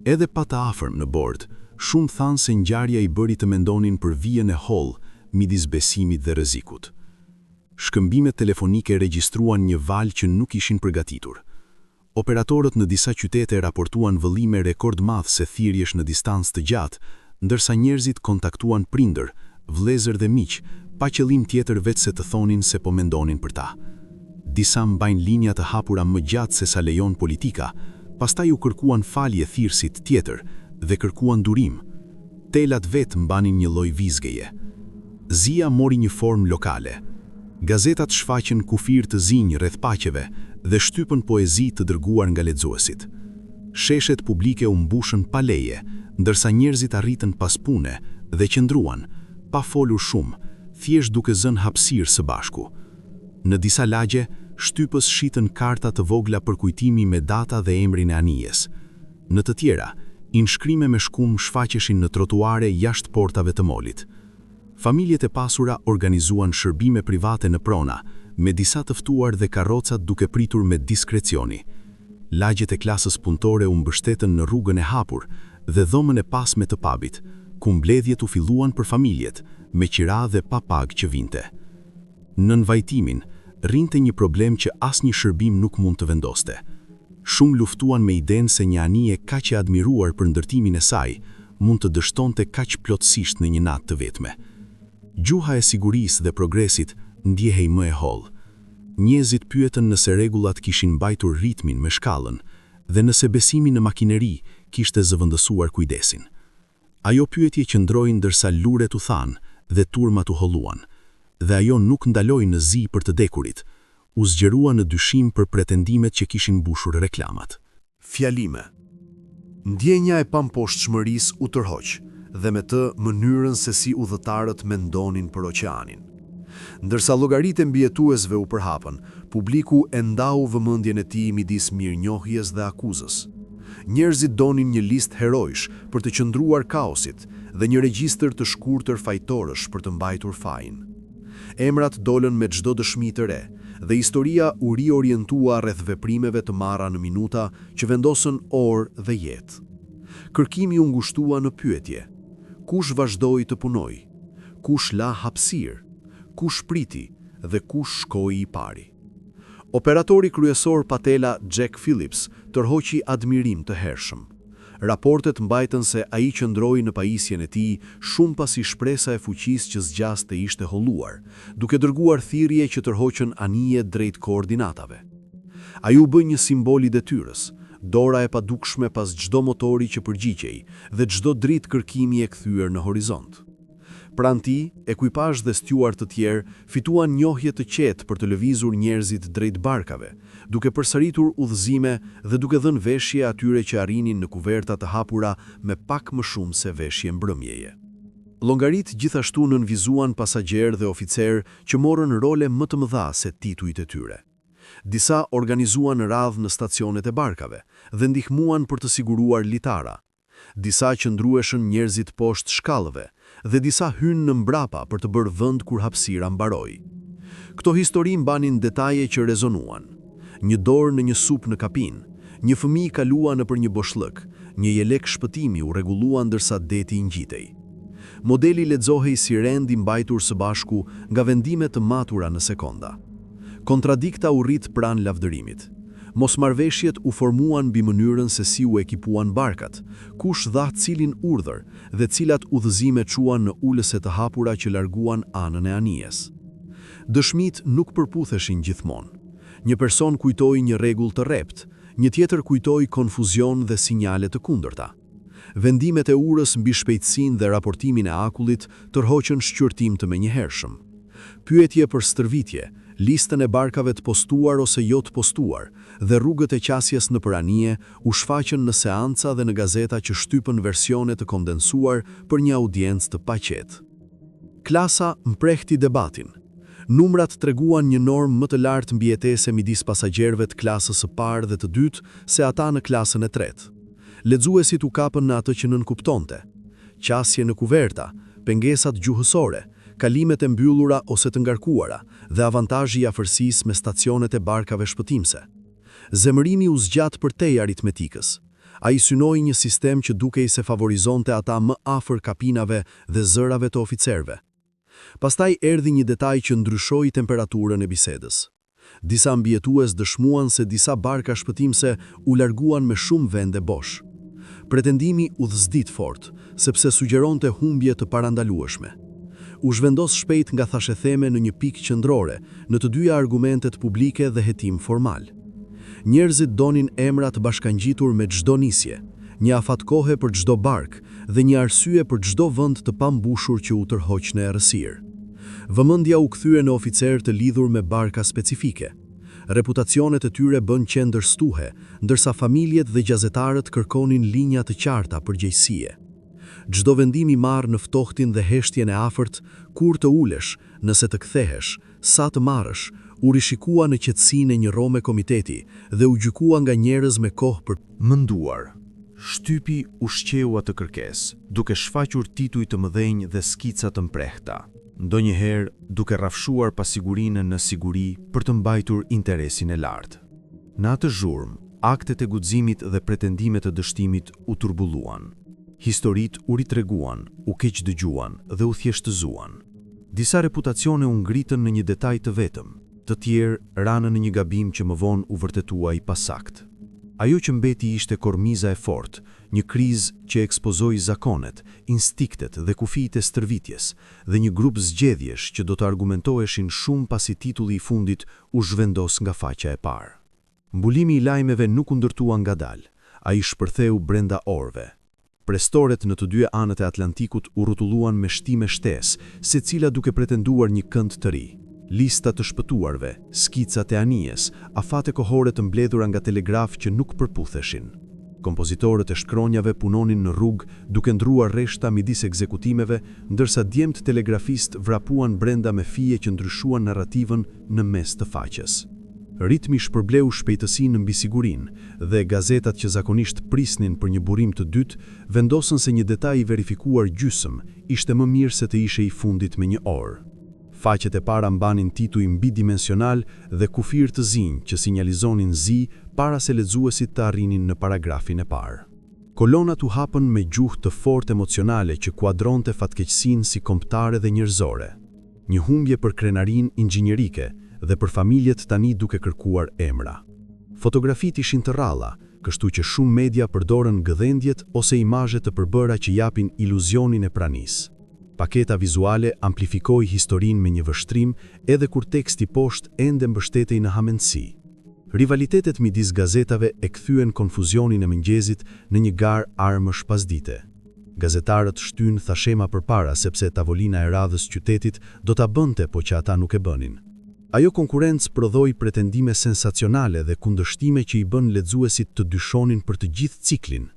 Edhe pa të afërm në bord, shumë thanë se ngjarja i bëri të mendonin për vijën e holl midis besimit dhe rrezikut. Shkëmbimet telefonike regjistruan një val që nuk ishin përgatitur. Operatorët në disa qytete raportuan vëllime rekordmadh se thirrjesh në distancë të gjatë, ndërsa njerëzit kontaktuan prindër, vëllezër dhe miq, pa qëllim tjetër veç se të thonin se po mendonin për ta. Disa mbajnë linja të hapura më gjatë se sa lejon politika, pastaj u kërkuan falje thirrësit tjetër dhe kërkuan durim. Telat vetë mbanin një lloj vizgeje. Zia mori një formë lokale. Gazetat shfaqën kufir të zinj rreth paqeve dhe shtypën poezi të dërguar nga lexuesit. Sheshet publike u mbushën pa leje, ndërsa njerëzit arritën pas pune dhe qëndruan, pa folur shumë, thjesht duke zënë hapësirë së bashku. Në disa lagje, shtypës shitën karta të vogla për kujtimi me data dhe emrin e anijes. Në të tjera, inshkrime me shkum shfaqeshin në trotuare jashtë portave të molit. Familjet e pasura organizuan shërbime private në prona, me disa të ftuar dhe karrocat duke pritur me diskrecioni. Lagjet e klasës punëtore u mbështetën në rrugën e hapur dhe dhomën e pasme të pabit, ku mbledhjet u filluan për familjet, me qira dhe pa pagë që vinte. Në vajtimin, rinte një problem që asnjë shërbim nuk mund të vendoste. Shumë luftuan me idenë se një anije kaq e admiruar për ndërtimin e saj mund të dështonte kaq plotësisht në një natë të vetme. Gjuha e sigurisë dhe progresit ndjehej më e hollë. Njerëzit pyetën nëse rregullat kishin mbajtur ritmin me shkallën dhe nëse besimi në makineri kishte zëvendësuar kujdesin. Ajo pyetje qëndroi ndërsa luret u thanë dhe turmat u holluan, dhe ajo nuk ndaloi në zi për të dekurit, u zgjerua në dyshim për pretendimet që kishin mbushur reklamat. Fjalime. Ndjenja e pamposhtshmërisë u tërhoq, dhe me të mënyrën se si udhëtarët mendonin për oqeanin. Ndërsa llogaritë e mbijetuesve u përhapën, publiku e ndau vëmendjen e tij midis mirënjohjes dhe akuzës. Njerëzit donin një listë herojsh për të qëndruar kaosit dhe një regjistër të shkurtër fajtorësh për të mbajtur fajin. Emrat dolën me çdo dëshmi të re dhe historia u riorientua rreth veprimeve të marra në minuta që vendosën orë dhe jetë. Kërkimi u ngushtua në pyetje: kush vazhdoi të punojë? Kush la hapësirë? Kush priti dhe kush shkoi i pari? Operatori kryesor patela Jack Phillips tërhoqi admirim të hershëm. Raportet mbajtën se ai qëndroi në pajisjen e tij shumë pasi shpresa e fuqisë që zgjaste ishte holluar, duke dërguar thirrje që tërhoqën anije drejt koordinatave. Ai u bë një simbol i detyrës, dora e padukshme pas çdo motori që përgjigjej dhe çdo dritë kërkimi e kthyer në horizont. Pranë tij, ekuipazh dhe steward të tjerë fituan njohje të qetë për të lëvizur njerëzit drejt barkave, duke përsëritur udhëzime dhe duke dhënë veshje atyre që arrinin në kuverta të hapura me pak më shumë se veshje mbrëmjeje. Llogarit gjithashtu nënvizuan pasagjerë dhe oficer që morën role më të mëdha se titujt e tyre. Disa organizuan radhë në stacionet e barkave dhe ndihmuan për të siguruar litara. Disa qëndrueshën njerëzit poshtë shkallëve dhe disa hynë në mbrapa për të bërë vend kur hapësira mbaroi. Këto histori mbanin detaje që rezonuan. Një dorë në një supë në kapinë, një fëmijë kalua nëpër një boshllëk, një jelek shpëtimi u rregullua ndërsa deti ngjitej. Modeli lexohej si rend i mbajtur së bashku nga vendime të matura në sekonda. Kontradikta u rrit pranë lavdërimit. Mosmarrveshjet u formuan mbi mënyrën se si u ekipuan barkat, kush dha cilin urdhër dhe cilat udhëzime çuan në ulëse të hapura që larguan anën e anijes. Dëshmit nuk përputheshin gjithmonë. Një person kujtoi një rregull të rrept, një tjetër kujtoi konfuzion dhe sinjale të kundërta. Vendimet e urës mbi shpejtësinë dhe raportimin e akullit tërhoqën shqyrtim të menjëhershëm. Pyetje për stërvitje, listën e barkave të postuar ose jo të postuar dhe rrugët e qasjes në anije u shfaqën në seanca dhe në gazeta që shtypën versione të kondensuar për një audiencë të paqetë. Klasa mprehti debatin. Numrat treguan një normë më të lartë mbijetese midis pasagjerëve të klasës së parë dhe të dytë se ata në klasën e tretë. Lexuesit u kapën në atë që nënkuptonte. Qasje në kuverta, pengesat gjuhësore, kalimet e mbyllura ose të ngarkuara dhe avantazhi i afërsisë me stacionet e barkave shpëtimse. Zemërimi u zgjat përtej aritmetikës. Ai synoi një sistem që dukej se favorizonte ata më afër kapinave dhe zërave të oficerëve. Pastaj erdhi një detaj që ndryshoi temperaturën e bisedës. Disa mbijetues dëshmuan se disa barka shpëtimse u larguan me shumë vende bosh. Pretendimi u dhëzdit fort, sepse sugjeronte humbje të parandalueshme. U zhvendos shpejt nga thashetheme në një pikë qendrore, në të dyja argumentet publike dhe hetim formal. Njerëzit donin emra të bashkangjitur me çdo nisje, një afatkohe për çdo bark dhe një arsye për çdo vend të pambushur që u tërhoq në errësirë. Vëmendja u kthye në oficerë të lidhur me barka specifike. Reputacionet e tyre bën qendër stuhe, ndërsa familjet dhe gazetarët kërkonin linja të qarta përgjegjësie. Çdo vendim i marrë në ftohtin dhe heshtjen e afërt, kur të ulesh, nëse të kthehesh, sa të marrësh, u rishikua në qetësinë e një rome komiteti dhe u gjykua nga njerëz me kohë për menduar. Shtypi u shqeu atë kërkesë, duke shfaqur tituj të mëdhenj dhe skica të mprehta, ndonjëherë duke rrafshuar pasigurinë në siguri për të mbajtur interesin e lartë. Në atë zhurmë, aktet e guximit dhe pretendimet e dështimit u turbulluan. Historitë u ritreguan, u keq dëgjuan dhe u thjeshtëzuan. Disa reputacione u ngritën në një detaj të vetëm, të tjerë ranën në një gabim që më vonë u vërtetua i pasakt. Ajo që mbeti ishte korniza e fortë, një krizë që ekspozoi zakonet, instiktet dhe kufijtë e stërvitjes, dhe një grup zgjedhjesh që do të argumentoheshin shumë pasi titulli i fundit u zhvendos nga faqja e parë. Mbulimi i lajmeve nuk u ndërtua ngadalë, ai shpërtheu brenda orëve. Prestoret në të dy anët e Atlantikut u rrotulluan me shtime shtesë, secila duke pretenduar një kënd të ri. Lista të shpëtuarve, skicat e anijes, afate kohore të mbledhura nga telegraf që nuk përputheshin. Kompozitorët e shkronjave punonin në rrugë duke ndruar rreshta midis ekzekutimeve, ndërsa djemt telegrafist vrapuan brenda me fije që ndryshuan narrativën në mes të faqes. Ritmi shpërbleu shpejtësinë në mbisigurinë dhe gazetat që zakonisht prisnin për një burim të dytë vendosën se një detaj i verifikuar gjysmë ishte më mirë se të ishe i fundit me një orë. Faqet e para mbanin tituj mbidimensional dhe kufir të zinj që sinjalizonin zi para se lexuesit të arrinin në paragrafin e parë. Kolonat u hapën me gjuhë të fortë emocionale që kuadronte fatkeqësinë si kombëtare dhe njerëzore. Një humbje për krenarinë inxhinierike dhe për familjet tani duke kërkuar emra. Fotografitë ishin të rralla, kështu që shumë media përdorën gëdhendjet ose imazhe të përbëra që japin iluzionin e pranisë. Paketa vizuale amplifikoi historinë me një vështrim edhe kur teksti poshtë ende mbështetej në hamendësi. Rivalitetet midis gazetave e kthyen konfuzionin e mëngjesit në një garë armësh pasdite. Gazetarët shtyn thashema përpara sepse tavolina e radhës qytetit do ta bënte po që ata nuk e bënin. Ajo konkurrencë prodhoi pretendime sensacionale dhe kundërshtime që i bën lexuesit të dyshonin për të gjithë ciklin.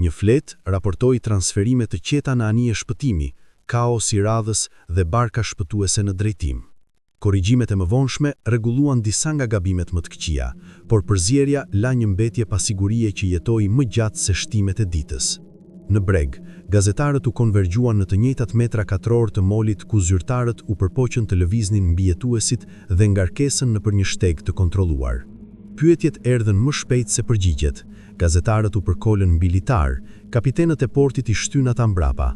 Një flet raportoi transferime të qeta në anije shpëtimi, kaos i radhës dhe barka shpëtuese në drejtim. Korrigjimet e mëvonshme rregulluan disa nga gabimet më të këqija, por përzierja la një mbetje pasigurie që jetoi më gjatë se shtimet e ditës. Në breg, gazetarët u konvergjuan në të njëjtat metra katror të molit ku zyrtarët u përpoqën të lëviznin mbijetuesit dhe ngarkesën nëpër një shteg të kontrolluar. Pyetjet erdhën më shpejt se përgjigjet. Gazetarët u përkolën mbi litar, kapitenët e portit i shtyn ata mbrapa.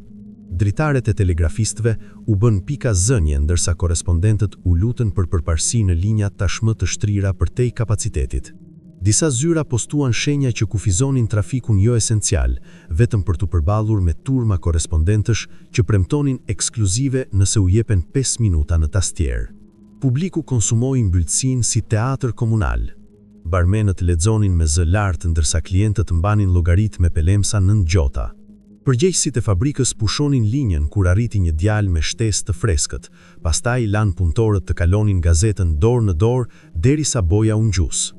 Dritaret e telegrafistëve u bën pika zënje ndërsa korespondentët u lutën për përparësi në linjat tashmë të shtrira përtej kapacitetit. Disa zyra postuan shenja që kufizonin trafikun jo esencial, vetëm për të përballur me turma korespondentësh që premtonin ekskluzive nëse u jepen 5 minuta në tastier. Publiku konsumoi mbyllësinë si teatr komunal. Barmenët lexonin me zë lart ndërsa klientët mbanin llogarit me pelemsa nën gjota. Përgjegjësit e fabrikës pushonin linjën kur arriti një djalë me shtesë të freskët, pastaj lanë punëtorët të kalonin gazetën dorë në dorë derisa boja u ngjus.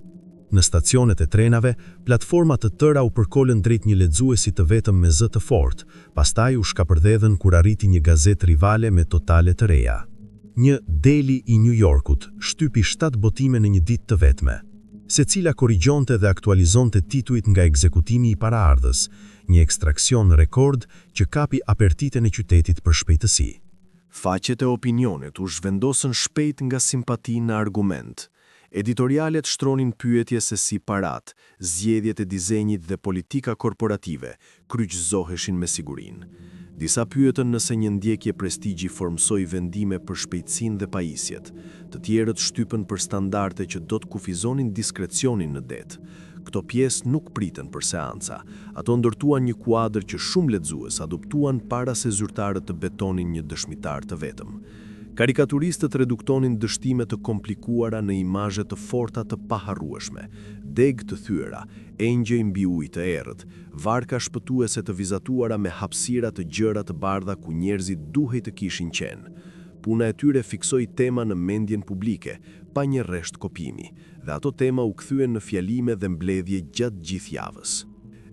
Në stacionet e trenave, platformat të tëra u përkolën drejt një lexuesi të vetëm me zë të fortë, pastaj u shkapërdhedhën kur arriti një gazetë rivale me totale të reja. Një Daily i New Yorkut shtypi 7 botime në një ditë të vetme. Secila korrigjonte dhe aktualizonte titujt nga ekzekutimi i paraardhës, një ekstraksion rekord që kapi apertiten e qytetit për shpejtësi. Faqet e opinionit u zhvendosën shpejt nga simpati në argument. Editorialet shtronin pyetje se si parat, zgjedhjet e dizenjit dhe politika korporative kryqëzoheshin me sigurinë. Disa pyetën nëse një ndjekje prestigji formsoi vendime për shpejtësinë dhe pajisjet. Të tjerët shtypën për standarde që do të kufizonin diskrecionin në det. Këto pjesë nuk pritën për seanca. Ato ndërtuan një kuadër që shumë lexues adoptuan para se zyrtarët të betonin një dëshmitar të vetëm. Karikaturistët reduktonin dështime të komplikuara në imazhe të forta të paharrueshme, deg të thyera, engjëj mbi ujë të errët, varka shpëtuese të vizatuara me hapësira të gjëra të bardha ku njerëzit duhej të kishin qenë. Puna e tyre fiksoi tema në mendjen publike, pa një resht kopimi, dhe ato tema u kthyen në fjalime dhe mbledhje gjatë gjithë javës.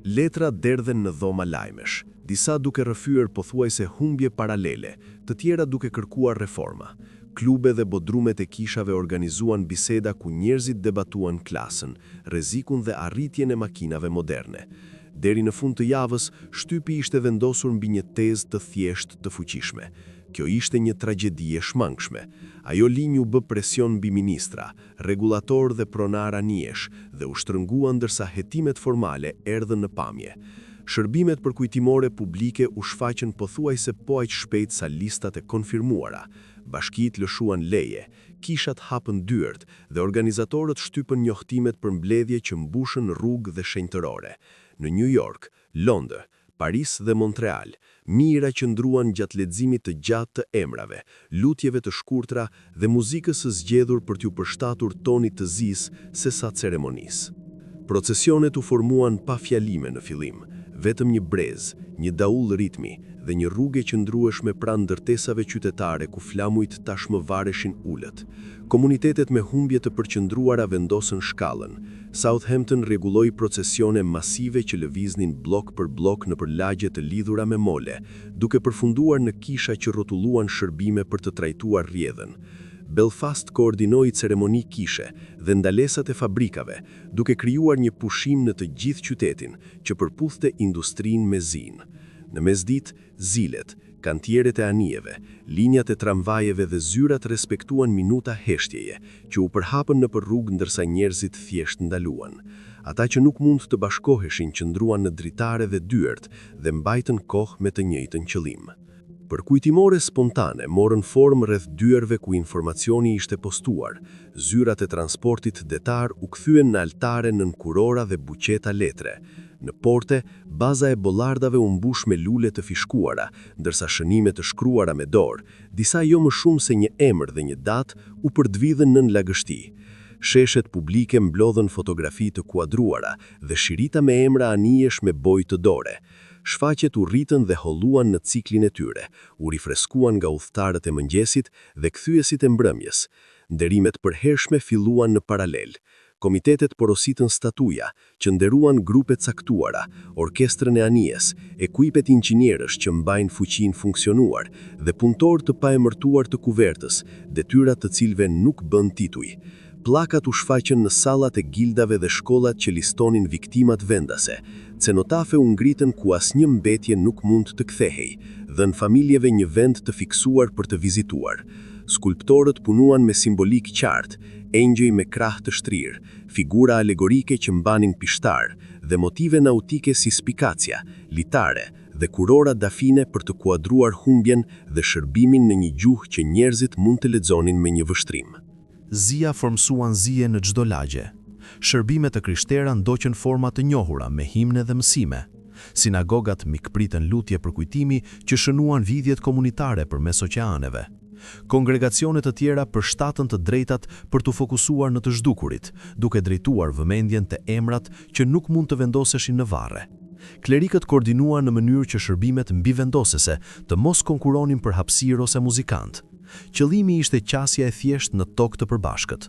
Letra derdhen në dhoma lajmesh, disa duke rrëfyer pothuajse humbje paralele, të tjera duke kërkuar reforma. Klube dhe bodrumet e kishave organizuan biseda ku njerëzit debatuan klasën, rrezikun dhe arritjen e makinave moderne. Deri në fund të javës, shtypi ishte vendosur mbi një tezë të thjeshtë të fuqishme. Kjo ishte një tragjedi e shmangshme. Ajo linjë u bë presion mbi ministra, regulator dhe pronar anijesh dhe u shtrëngua ndërsa hetimet formale erdhën në pamje. Shërbimet përkujtimore publike u shfaqën pothuajse po aq shpejt sa listat e konfirmuara. Bashkitë lëshuan leje, kishat hapën dyert dhe organizatorët shtypën njohtimet për mbledhje që mbushën rrugë dhe shenjtërore. Në New York, Londër, Paris dhe Montreal, mijëra qëndruan gjatë leximit të gjatë të emrave, lutjeve të shkurtra dhe muzikës së zgjedhur për t'u përshtatur tonit të zisë sesa ceremonisë. Procesionet u formuan pa fjalime në fillim, vetëm një brez, një daull ritmi dhe një rrugë e qëndrueshme pranë ndërtesave qytetare ku flamujt tashmë vareshin ulët. Komunitetet me humbje të përqendruara vendosën shkallën. Southampton rregulloi procesione masive që lëviznin blok për blok nëpër lagje të lidhura me mole, duke përfunduar në kisha që rrotulluan shërbime për të trajtuar rrjedhën. Belfast koordinoi ceremoni kishe dhe ndalesat e fabrikave, duke krijuar një pushim në të gjithë qytetin që përputhte industrinë me zinë. Në mesditë, zilet, kantieret e anijeve, linjat e tramvajeve dhe zyrat respektuan minuta heshtjeje, që u përhapën nëpër rrugë ndërsa njerëzit thjesht ndaluan. Ata që nuk mund të bashkoheshin qëndruan në dritare dhe dyert dhe mbajtën kohë me të njëjtën qëllim. Përkujtimore spontane morën formë rreth dyerve ku informacioni ishte postuar. Zyrat e transportit detar u kthyen në altare nën kurora dhe buqeta letre. Në porte, baza e bollardave u mbush me lule të fishkuara, ndërsa shënime të shkruara me dorë, disa jo më shumë se një emër dhe një datë, u përdvidhen nën lagështi. Sheshet publike mblodhen fotografi të kuadruara dhe shirita me emra anijesh me bojë të dore. Shfaqjet u rritën dhe holluan në ciklin e tyre, u rifreskuan nga udhëtarët e mëngjesit dhe kthyesit e mbrëmjes. Nderimet përhershme filluan në paralel. Komitetet porositën statuja, që nderuan grupe caktuara, orkestrën e anijes, ekuipet inxhinierësh që mbajnë fuqinë funksionuar dhe punëtorë të paemërtuar të kuvertës, detyrat të cilëve nuk bën tituj. Plakat u shfaqën në sallat e gildave dhe shkollat që listonin viktimat vendase. Cenotafe u ngritën ku asnjë mbetje nuk mund të kthehej, dhënë familjeve një vend të fiksuar për të vizituar. Skulptorët punuan me simbolik qartë, engjëj me krah të shtrirë, figura alegorike që mbanin pishtar dhe motive nautike si spikacia, litare dhe kurora dafine për të kuadruar humbjen dhe shërbimin në një gjuhë që njerëzit mund të lexonin me një vështrim. Zia formsuan zije në çdo lagje. Shërbimet të krishtera ndoqën forma të njohura me himne dhe mësime. Sinagogat mikpritën lutje për kujtimi që shënuan vidhjet komunitare përmes oqeaneve. Kongregacionet të tjera përshtatën të drejtat për të fokusuar në të zhdukurit, duke drejtuar vëmendjen te emrat që nuk mund të vendoseshin në varre. Klerikët koordinuan në mënyrë që shërbimet mbivendosese të mos konkuronin për hapësirë ose muzikant. Qëllimi ishte qasja e thjesht në tokë të përbashkët.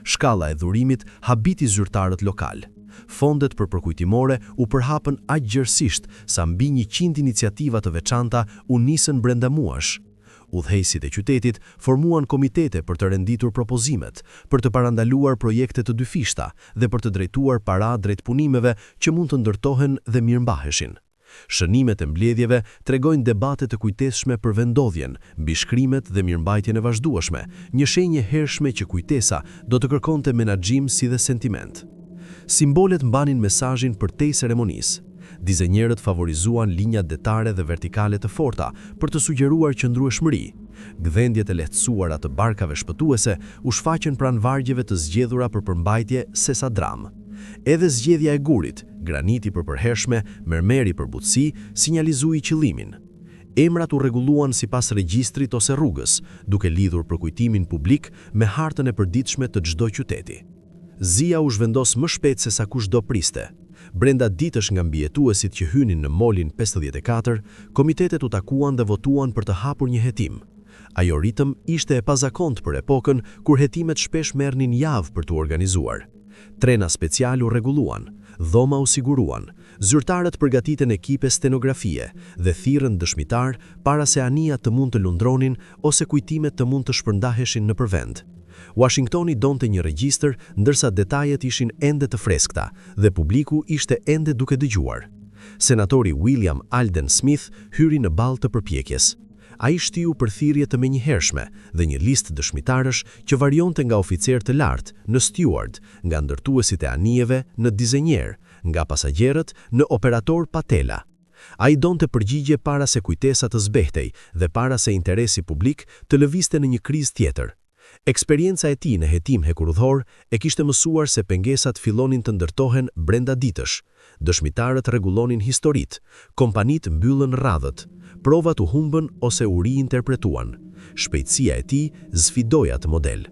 Shkalla e dhurimit habiti zyrtarët lokal. Fondet për përkujtimore u përhapën aq gjërësisht sa mbi 100 iniciativa të veçanta u nisën brenda muash. Udhëheqësit e qytetit formuan komitete për të renditur propozimet, për të parandaluar projekte të dyfishta dhe për të drejtuar para drejt punimeve që mund të ndërtohen dhe mirëmbaheshin. Shënimet e mbledhjeve tregojnë debate të kujtesshme për vendodhjen, mbishkrimet dhe mirëmbajtjen e vazhdueshme, një shenjë e hershme që kujtesa do të kërkonte menaxhim si dhe sentiment. Simbolet mbanin mesazhin përtej ceremonisë. Dizenjerët favorizuan linjat detare dhe vertikale të forta për të sugjeruar qëndrueshmëri. Gdhendjet e lehtësuara të barkave shpëtuese u shfaqën pranë vargjeve të zgjedhura për përmbajtje sesa dram. Edhe zgjedhja e gurit, graniti për përhershme, mermeri për butësi, sinjalizui qëllimin. Emrat u rregulluan sipas regjistrit ose rrugës, duke lidhur përkujtimin publik me hartën e përditshme të çdo qyteti. Zia u zhvendos më shpejt se sa kushdo priste. Brenda ditësh nga mbijetuesit që hynin në molin 54, komitetet u takuan dhe votuan për të hapur një hetim. Ajo ritëm ishte e pazakont për epokën kur hetimet shpesh merrnin javë për të organizuar. Trena special u rregulluan, dhoma u siguruan, zyrtarët përgatiten ekipe stenografie dhe thirrën dëshmitar para se anija të mund të lundronin ose kujtimet të mund të shpërndaheshin nëpër vend. Washingtoni donte një regjistër ndërsa detajet ishin ende të freskëta dhe publiku ishte ende duke dëgjuar. Senatori William Alden Smith hyri në balë të përpjekjes. Ai shtiu për thirrje të menjëhershme dhe një listë dëshmitarësh që varionte nga oficer të lartë në steward, nga ndërtuesit e anijeve në dizenjer, nga pasagjerët në operator patela. Ai donte përgjigje para se kujtesa të zbehtej dhe para se interesi publik të lëviste në një krizë tjetër. Eksperienca e tij në hetim hekurudhor e kishte mësuar se pengesat fillonin të ndërtohen brenda ditësh. Dëshmitarët rregullonin historitë, kompanitë mbyllën radhët, provat u humbën ose u riinterpretuan. Shpejtësia e tij sfidoi atë model.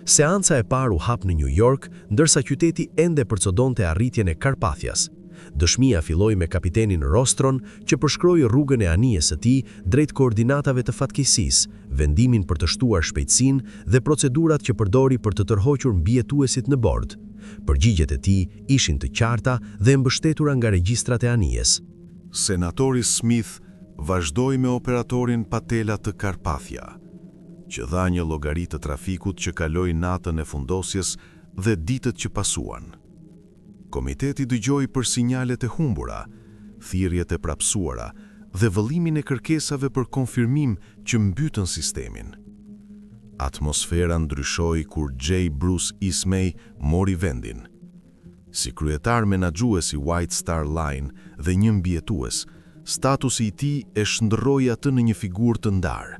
Seanca e parë u hap në New York, ndërsa qyteti ende përcodonte arritjen e Karpathias. Dëshmia filloi me kapitenin Rostron, që përshkroi rrugën e anijes së tij drejt koordinatave të fatkeqësisë, vendimin për të shtuar shpejtësinë dhe procedurat që përdori për të tërhoqur mbijetuesit në bord. Përgjigjet e tij ishin të qarta dhe mbështetura nga regjistrat e anijes. Senatori Smith vazhdoi me operatorin Patela të Karpathia, që dha një llogari të trafikut që kaloi natën e fundosjes dhe ditët që pasuan. Komiteti dëgjoi për sinjalet e humbura, thirrjet e prapsuara dhe vëllimin e kërkesave për konfirmim që mbytën sistemin. Atmosfera ndryshoi kur J. Bruce Ismay mori vendin. Si kryetar menaxhues i White Star Line dhe një mbijetues, statusi i tij e shndërroi atë në një figurë të ndarë.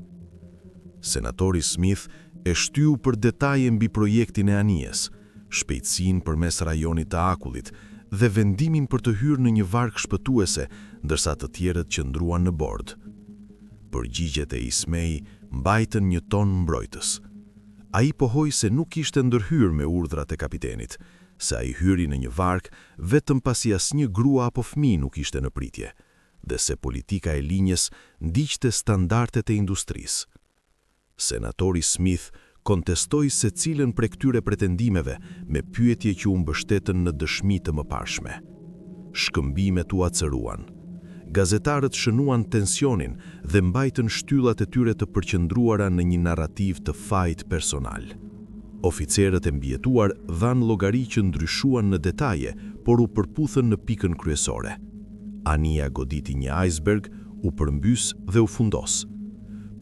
Senatori Smith e shtyu për detaje mbi projektin e anijes, shpejtësinë përmes rajonit të Akullit dhe vendimin për të hyrë në një varg shpëtuese, ndërsa të tjerët qëndruan në bord. Përgjigjet e Ismay mbajtën një ton mbrojtës. Ai pohoi se nuk ishte ndërhyrë me urdhrat e kapitenit, se ai hyri në një varg vetëm pasi asnjë grua apo fëmijë nuk ishte në pritje, dhe se politika e linjës ndiqte standardet e industrisë. Senatori Smith kontestoi secilën prej këtyre pretendimeve me pyetje që u mbështetën në dëshmi të mëparshme. Shkëmbimet u acëruan. Gazetarët shënuan tensionin dhe mbajtën shtyllat e tyre të përqendruara në një narrativ të fajt personal. Oficerët e mbijetuar dhanë llogari që ndryshuan në detaje, por u përputhën në pikën kryesore. Anija goditi një iceberg, u përmbys dhe u fundos.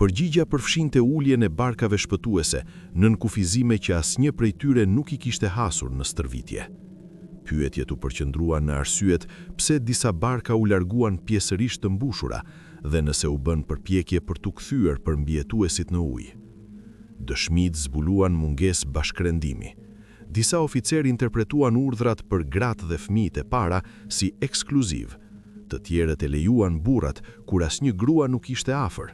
Përgjigja përfshinte uljen e barkave shpëtuese, nën kufizime që asnjë prej tyre nuk I kishte hasur në stërvitje. Pyetjet u përqendruan në arsyet pse disa barka u larguan pjesërisht të mbushura dhe nëse u bën përpjekje për t'u kthyer përmbjetuesit në ujë. Dëshmitë zbuluan mungesë bashkërendimi. Disa oficerë interpretuan urdhrat për gratë dhe fëmijët e para si ekskluziv. Të tjerët e lejuan burrat kur asnjë grua nuk ishte afër.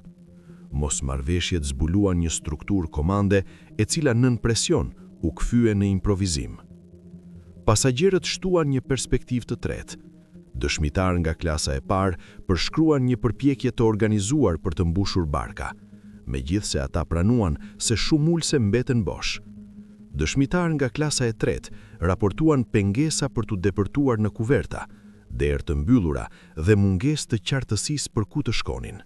Mosmarrveshjet zbuluan një strukturë komande e cila nën presion u kthye në improvizim. Pasagjerët shtuan një perspektivë të tretë. Dëshmitar nga klasa e parë përshkruan një përpjekje të organizuar për të mbushur barka, megjithse ata pranuan se shumë ulse mbeten bosh. Dëshmitar nga klasa e tretë raportuan pengesa për t'u depërtuar në kuverta, derë të mbyllura dhe mungesë të qartësisë për ku të shkonin.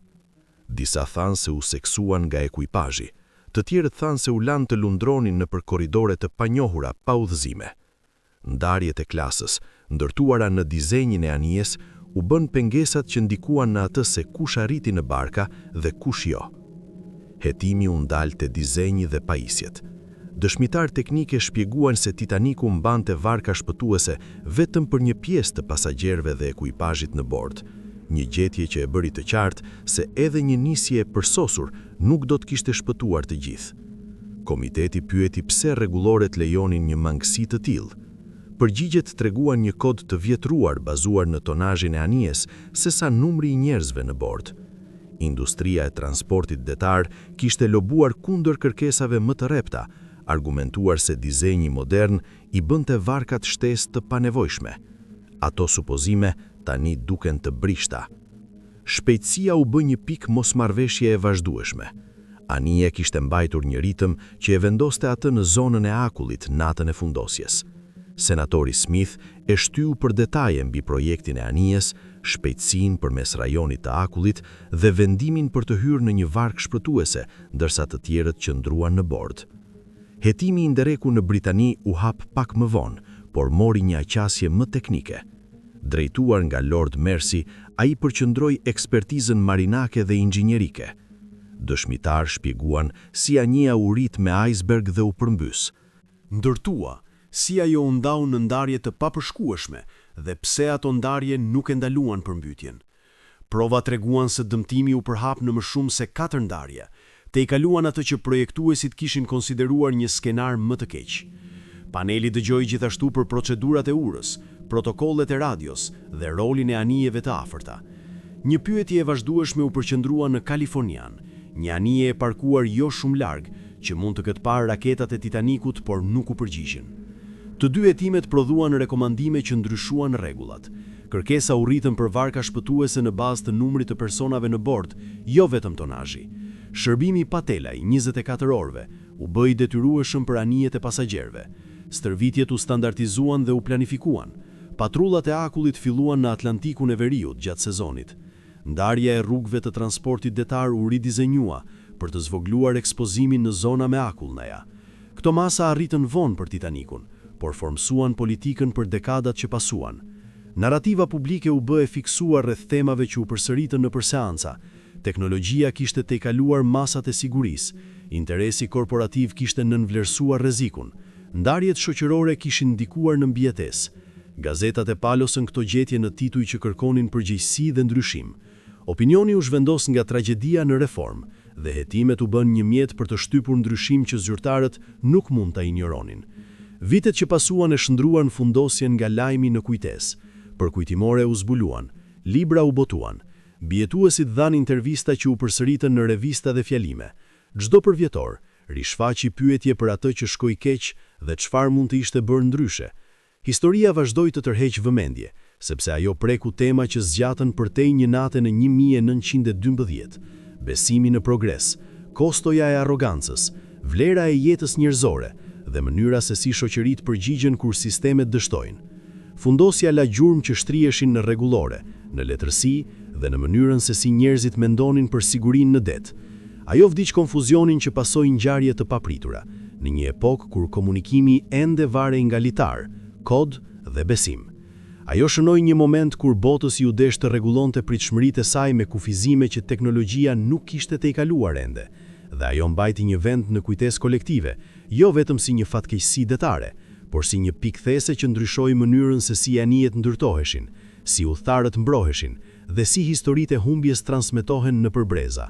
Disa thanë se u seksuan nga ekuipazhi, të tjerët thanë se u lanë të lundronin nëpër korridore të panjohura pa udhëzime. Ndarjet e klasës, ndërtuara në dizenjin e anijes, u bën pengesat që ndikuan në atë se kush arriti në barka dhe kush jo. Hetimi u ndal te dizenji dhe pajisjet. Dëshmitar teknike shpjeguan se Titaniku mbante varka shpëtuese vetëm për një pjesë të pasagjerëve dhe ekuipazhit në bord. Një gjetje që e bëri të qartë se edhe një nisje e përsosur nuk do të kishte shpëtuar të gjithë. Komiteti pyeti pse rregulloret lejonin një mangësi të tillë. Përgjigjet treguan një kod të vjetruar bazuar në tonazhin e anijes sesa numri I njerëzve në bord. Industria e transportit detar kishte lobuar kundër kërkesave më të repta, argumentuar se dizenji modern I bënte varkat shtesë të panevojshme. Ato supozime tani duken të brishta. Shpejtësia u bë një pikë mosmarrveshje e vazhdueshme. Anija kishte mbajtur një ritëm që e vendoste atë në zonën e Akullit natën e fundosjes. Senatori Smith e shtyu për detaje mbi projektin e anijes, shpejtësinë përmes rajonit të Akullit dhe vendimin për të hyrë në një varg shpëtuese, ndërsa të tjerët qëndruan në bord. Hetimi I ndereku në Britani u hap pak më vonë, por mori një aqasje më teknike. Drejtuar nga Lord Mercy, ai përqendroi ekspertizën marinake dhe inxhinierike. Dëshmitar shpjeguan si anija u rit me iceberg dhe u përmbys. Ndërtua, si ajo u ndau në ndarje të papërshkueshme dhe pse ato ndarje nuk e ndaluan përmbytjen. Prova treguan se dëmtimi u përhap në më shumë se 4 ndarje, te i kaluan atë që projektuesit kishin konsideruar një skenar më të keq. Paneli dëgjoi gjithashtu për procedurat e urës, protokollet e radios dhe rolin e anijeve të afërta. Një pyetje e vazhdueshme u përqendrua në Kalifornian, një anije e parkuar jo shumë larg, që mund të ketë parë raketat e Titanikut, por nuk u përgjigjen. Të dy hetimet prodhuan rekomandime që ndryshuan rregullat. Kërkesa u rritën për varka shpëtuese në bazë të numrit të personave në bord, jo vetëm tonazhi. Shërbimi pa telaj 24 orëve u bë i detyrueshëm për anijet e pasagjerëve. Stërvitjet u standardizuan dhe u planifikuan. Patrullat e akullit filluan në Atlantikun e Veriut gjatë sezonit. Ndarja e rrugëve të transportit detar u ridizenjua për të zvogluar ekspozimin në zona me akullneja. Këto masa arritën vonë për Titanikun, por formsuan politikën për dekadat që pasuan. Narrativa publike u bë e fiksuar rreth temave që u përsëritën nëpër seanca. Teknologjia kishte tejkaluar masat e sigurisë, interesi korporativ kishte nënvlerësuar rrezikun, ndarjet shoqërore kishin ndikuar në mbijetesë. Gazetat e palosën këto gjetje në tituj që kërkonin përgjegjësi dhe ndryshim. Opinioni u zhvendos nga tragjedia në reformë dhe hetimet u bën një mjet për të shtypur ndryshim që zyrtarët nuk mund ta injoronin. Vitet që pasuan e shndruan fundosjen nga lajmi në kujtesë. Përkujtimore u zbuluan, libra u botuan, bietuesit dhanë intervista që u përsëritën në revista dhe fjalime. Çdo përvjetor rishfaqi pyetje për atë që shkoi keq dhe çfarë mund të ishte bërë ndryshe. Historia vazhdoi të tërheqë vëmendje, sepse ajo preku tema që zgjatën përtej një nate në 1912. Besimi në progres, kostoja e arrogancës, vlera e jetës njerëzore dhe mënyra se si shoqëritë përgjigjen kur sistemet dështojnë. Fundosja la gjurmë që shtrieshin në rregullore, në letërsi dhe në mënyrën se si njerëzit mendonin për sigurinë në det. Ajo vdiq konfuzionin që pasoi ngjarje të papritura, në një epokë kur komunikimi ende varej nga litar, kod dhe besim. Ajo shënoi një moment kur botës ju desh të rregullonte pritshmëritë e saj me kufizime që teknologjia nuk kishte tejkaluar ende, dhe ajo mbajti një vend në kujtesë kolektive, jo vetëm si një fatkeqësi detare, por si një pikë these që ndryshoi mënyrën se si anijet ndërtoheshin, si udhëtarët mbroheshin dhe si historitë e humbjes transmetohen nëpër breza.